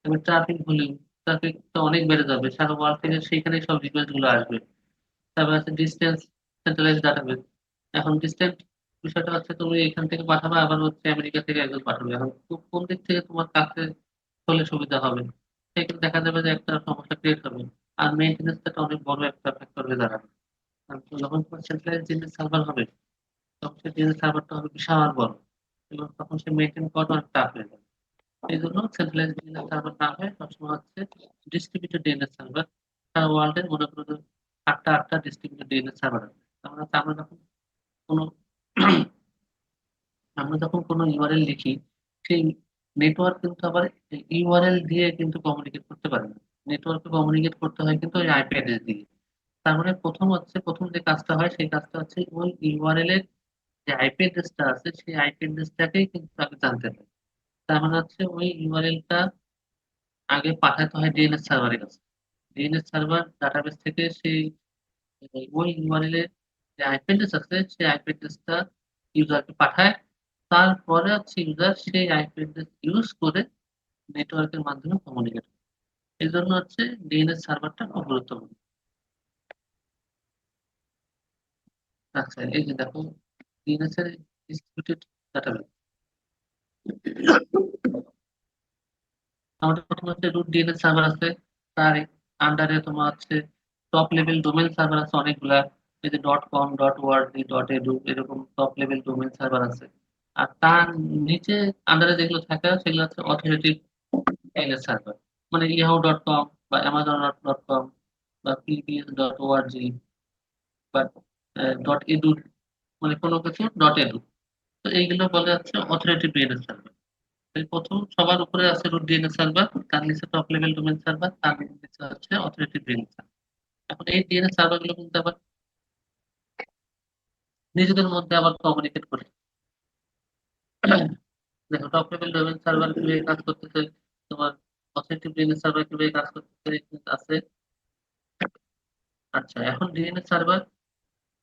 এবার ট্রাফিক ভলিউম, ট্রাফিক তো অনেক বেড়ে যাবে, সারা ওয়ার্ল্ড থেকে সেইখানে সব রিকোয়েস্ট গুলো আসবে। তারপর আছে ডিস্টেন্স সেন্ট্রালাইজ ডাটাবেস। এখন ডিস্টেন্স বিষয়টা হচ্ছে তুমি এখান থেকে পাঠাবে, আবার হচ্ছে আমেরিকা থেকে একজন পাঠাবে। এখন কোন দিক থেকে তোমার কাছে হলে সুবিধা হবে, সেক্ষেত্রে দেখা যাবে যে একটা সমস্যা ক্রিয়েট হবে। আর মেইনটেনেন্সটা অনেক বড় একটা ফ্যাক্টর হয়ে দাঁড়াবে। কারণ যখন তোমার সেন্ট্রালাইজ জিনিস সার্ভার হবে, তখন সেই জিনিস সার্ভারটা হবে বিশাল বড়, এবং তখন সে মেনটেন করা অনেক টাফ হয়ে যাবে। এই জন্য সেন্ট্রালাইজ ডিএনএস সার্ভার না হয় সবসময় হচ্ছে ডিস্ট্রিবিউটেড ডিএনএস সার্ভার। সারা ওয়ার্ল্ডের মনে করো যে 8টা ডিস্ট্রিবিউটেড ডিএনএস সার্ভার আছে। তার মানে হচ্ছে কোনো আমরা যখন কোনো ইউআরএল লিখি, সেই নেটওয়ার্ক কিন্তু আবার ইউআরএল দিয়ে কিন্তু কমিউনিকেট করতে পারে না। নেটওয়ার্কে কমিউনিকেট করতে হয় কিন্তু ওই আইপি অ্যাড্রেস দিয়ে। তার মানে প্রথম যে কাজটা হয় সেই কাজটা হচ্ছে ওই ইউআরএল এর যে আইপি অ্যাড্রেসটা আছে সেই আইপি অ্যাড্রেসটাকেই কিন্তু আগে জানতে হবে। তার মানে হচ্ছে ওই ইউআরএলটা আগে পাঠাতে হয় ডিএনএস সার্ভারের কাছে। ডিএনএস সার্ভার ডাটাবেস থেকে সেই ওই ইউআরএল এর যে আইপি অ্যাড্রেস আছে সেই আইপি অ্যাড্রেসটা ইউজারকে পাঠায়। তারপরে হচ্ছে ইউজার সেই আইপি অ্যাড্রেস ইউজ করে নেটওয়ার্কের মাধ্যমে কমিউনিকেট। এই জন্য হচ্ছে ডিএনএস সার্ভারটা খুব গুরুত্বপূর্ণ। আচ্ছা, এই যে দেখো ডিএনএস এর ডিস্ট্রিবিউটেড ডাটাবেস। আমাদের প্রথমে হচ্ছে রুট ডিএনএস সার্ভার আছে, তার আন্ডারে তোমার হচ্ছে টপ লেভেল ডোমেন সার্ভার আছে অনেকগুলা। এই যে .com .org .edu এরকম টপ লেভেল ডোমেন সার্ভার আছে। আর তার নিচে আন্ডারে যেগুলো থাকে সেগুলো হচ্ছে অথরিটি ডিএনএস সার্ভার, মানে yahoo.com বা amazon.com বা pbs.org বা .edu, মানে কোনো কিছু .edu। তো এইগুলো বলে হচ্ছে অথরিটি ডিএনএস সার্ভার। এই প্রথম সবার উপরে আছে রুট ডিএনএস সার্ভার, তার নিচে টপ লেভেল ডোমেন সার্ভার, তার নিচে হচ্ছে অথরিটি ডিএনএস সার্ভার। এখন এই ডিএনএস সার্ভার গুলো কিন্তু আবার নিজেদের মধ্যে আবার কমিউনিকেট করে। দেখো টপ লেভেল ডোমেন সার্ভার কিভাবে কাজ করতেছে, তোমার অথরিটি ডিএনএস সার্ভার কিভাবে কাজ করতেছে এখানে আছে। আচ্ছা, এখন ডিএনএস সার্ভার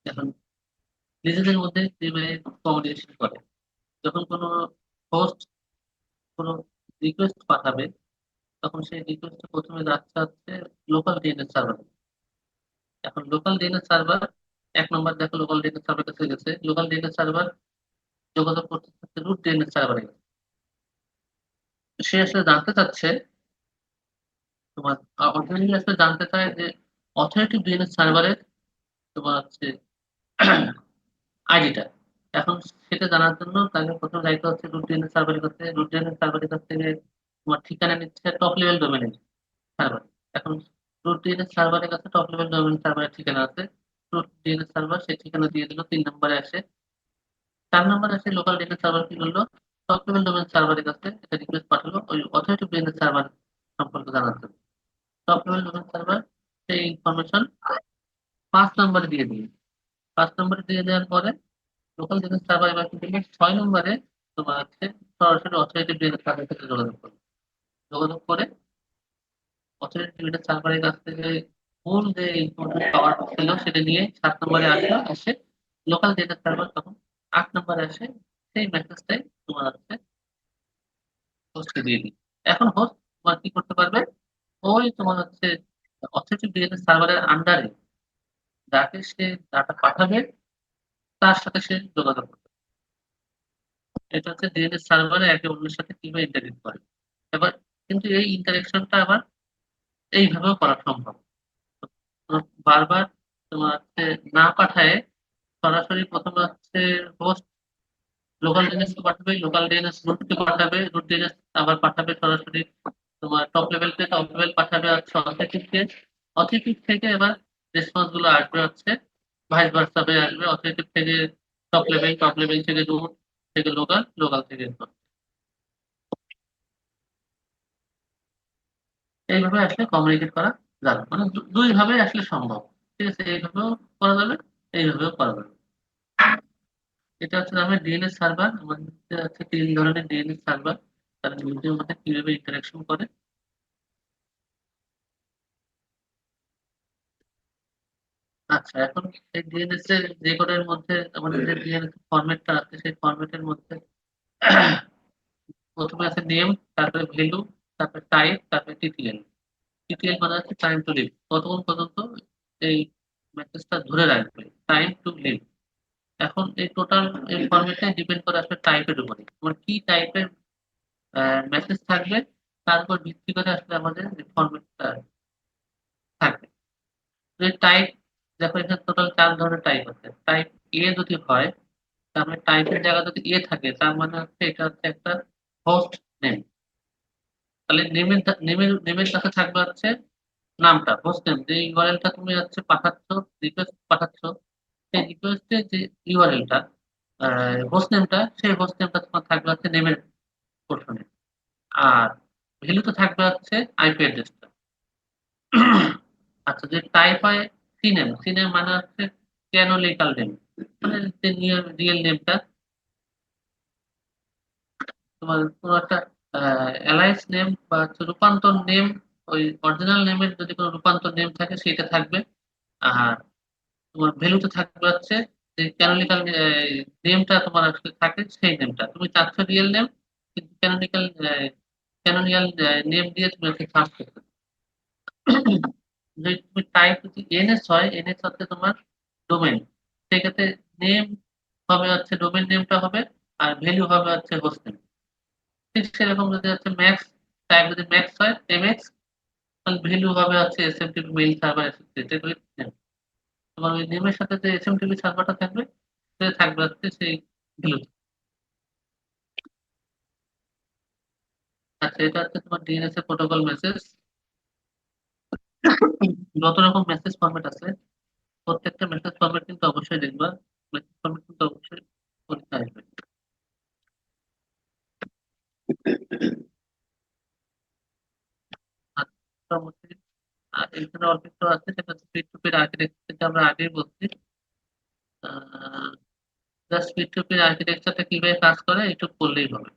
এখন নিজেদের মধ্যে কিভাবে কমিউনিকেশন করে, যখন কোনো হোস্ট কোনো রিকোয়েস্ট পাঠাবে, তখন সেই রিকোয়েস্ট প্রথমে যাচ্ছে হচ্ছে লোকাল ডিএনএস সার্ভার। এখন লোকাল ডিএনএস সার্ভার 1 নম্বর, দেখো লোকাল ডিএনএস সার্ভার কাছে গেছে, লোকাল ডিএনএস সার্ভার যোগাযোগ করতে চাচ্ছে রুট ডিএনএস সার্ভারে। সে আসলে জানতে চাচ্ছে তোমার অথরিটি আসলে জানতে চায় যে অথরিটি ডিএনএস সার্ভারের তোমার হচ্ছে আইডিটা, এখন সেটা জানার জন্য তাকে প্রথমে যাইতে হচ্ছে রুট ডিএনএস সার্ভারের কাছে। রুট ডিএনএস সার্ভারের কাছ থেকে তোমার ঠিকানা নিচ্ছে টপ লেভেল ডোমেনের সার্ভার। এখন রুট ডিএনএস সার্ভারের কাছে টপ লেভেল ডোমেন সার্ভারের ঠিকানা আছে। রুট ডিএনএস সার্ভার সেই ঠিকানা দিয়ে দিল, 3 নম্বরে আসে। 4 নম্বরে আসে লোকাল ডিএনএস সার্ভার কি করলো, টপ লেভেল ডোমেন সার্ভারের কাছে একটা রিকোয়েস্ট পাঠালো ওই অথরিটি ডিএনএস সার্ভার সম্পর্কে জানার জন্য। টপ লেভেল ডোমেন সার্ভার সেই ইনফরমেশন 5 নম্বরে দিয়ে দিল। 5 নম্বরে দিয়ে দেওয়ার পরে লোকাল ডিএনএস সার্ভার এবার কি করবে, 6 নম্বরে তোমার হচ্ছে সরাসরি অথরিটি ডিএনএস সার্ভারের সাথে যোগাযোগ করবে। যোগাযোগ করে অথরিটি ডিএনএস সার্ভারের কাছ থেকে মূল যে ইনফরমেশন পাওয়ার ছিল সেটা নিয়ে 7 নম্বরে আসে লোকাল ডিএনএস সার্ভার। তখন 8 নম্বরে আসে সেই মেসেজটাই তোমার হচ্ছে হোস্টকে দিয়ে দিই। এখন হোস্ট তোমার কি করতে পারবে, ওই তোমার হচ্ছে অথরিটি ডিএনএস সার্ভারের আন্ডারে যাকে সে ডাটা পাঠাবে তার সাথে সে যোগাযোগ করবে। এটা হচ্ছে ডিএনএস সার্ভারে একে অন্যের সাথে কিভাবে ইন্টারেক্ট করে। এবার কিন্তু এই ইন্টারেকশনটা আবার এইভাবেও করা সম্ভব। তো বারবার তোমার হচ্ছে না পাঠায় সরাসরি প্রথমে হচ্ছে হোস্ট লোকাল ডিএনএস কে পাঠাবে, লোকাল ডিএনএস রুট কে পাঠাবে, রুট ডিএনএস আবার পাঠাবে সরাসরি তোমার টপ লেভেল কে, টপ লেভেল পাঠাবে হচ্ছে অথরিটি কে। অথরিটি থেকে এবার রেসপন্স গুলো আসবে হচ্ছে ভাইস ভার্সা হয়ে আসবে, অথরিটি থেকে টপ লেভেল, টপ লেভেল থেকে রুট, থেকে লোকাল, লোকাল থেকে input। এইভাবে আসলে কমিউনিকেট করা যাবে, মানে দুই ভাবে আসলে সম্ভব। ঠিক আছে, এইভাবেও করা যাবে, এইভাবেও করা যাবে। এটা হচ্ছে আমাদের ডিএনএস সার্ভার। আমাদের হচ্ছে 3 ধরনের ডিএনএস সার্ভার, তারা নিজেদের মধ্যে কিভাবে ইন্টারাকশন করে। আচ্ছা, এখন এই ডিএনএস এর রেকর্ডের মধ্যে আমাদের যে ডিএনএস ফরম্যাটটা আছে সেই ফরম্যাটের মধ্যে প্রথমে আছে নেম, তারপরে ভ্যালু, তারপরে টাইপ, তারপরে টিটিএল। টিটিএল মানে হচ্ছে টাইম টু লিভ, কতক্ষণ পর্যন্ত এই মেসেজটা ধরে রাখবে, টাইম টু লিভ। এখন এই টোটাল এই ফরম্যাটটা ডিপেন্ড করে আসলে টাইপের উপরে, তোমার কি টাইপের মেসেজ থাকবে তার উপর ভিত্তি করে আসলে আমাদের ফরম্যাটটা থাকবে। টাইপ, দেখো এখানে টোটাল 4 ধরনের টাইপ আছে। টাইপ এ যদি হয়, তার মানে টাইপের জায়গা যদি এ থাকে তার মানে হচ্ছে এটা হচ্ছে একটা হোস্ট নেম। তাহলে নেমের কাছে থাকবে হচ্ছে নামটা, হোস্ট নেম, যে ইউআরএলটা তুমি হচ্ছে পাঠাচ্ছ, রিকোয়েস্ট পাঠাচ্ছ, সেই রিকোয়েস্টের যে ইউআরএলটা, হোস্ট নেমটা, সেই হোস্ট নেমটা তোমার থাকবে হচ্ছে নেমের পোর্শনে। আর ভ্যালুতে থাকবে হচ্ছে আইপি অ্যাড্রেসটা। আচ্ছা, যে টাইপ হয় সিনেম, সিনেম মানে হচ্ছে ক্যানোনিকাল নেম, মানে যে রিয়েল নেমটা তোমার কোনো একটা অ্যালাইস নেম বা হচ্ছে রূপান্তর নেম, ওই অরিজিনাল নেমের যদি কোনো রূপান্তর নেম থাকে সেটা থাকবে। আর তোমার ভ্যালুতে থাকবে হচ্ছে যে ক্যানোনিকাল নেমটা তোমার আসলে থাকে সেই নেমটা তুমি চাচ্ছ রিয়েল নেম, কিন্তু ক্যানোনিকাল নেম দিয়ে তুমি একটা সার্চ করতে। যদি তুমি টাইপ যদি এনএস হয়, এনএস হচ্ছে তোমার ডোমেন, সেক্ষেত্রে নেম হবে হচ্ছে ডোমেন নেমটা হবে, আর ভ্যালু হবে হচ্ছে হোস্ট নেম। ঠিক সেরকম যদি হচ্ছে ম্যাক্স, টাইপ যদি ম্যাক্স হয় এমএক্স, তাহলে ভ্যালু হবে হচ্ছে SMTP mail server associated with name. তোমার ওই নেমের সাথে যে এসএমটিপি সার্ভারটা থাকবে সেটা থাকবে হচ্ছে সেই ভ্যালু। আচ্ছা, এটা হচ্ছে তোমার ডিএনএস এর প্রোটোকল মেসেজ। যত রকম মেসেজ ফরম্যাট আছে প্রত্যেকটা মেসেজ ফরম্যাট কিন্তু অবশ্যই দেখবা, মেসেজ ফরম্যাট কিন্তু অবশ্যই পরীক্ষা আসবে। আর মোটামুটি এখানে অল্প একটু আছে, সেটা হচ্ছে পিট টু পিট আর্কিটেকচার, যেটা আমরা আগেই বলছি। জাস্ট পিট টু পিট আর্কিটেকচারটা কিভাবে কাজ করে একটু করলেই হবে।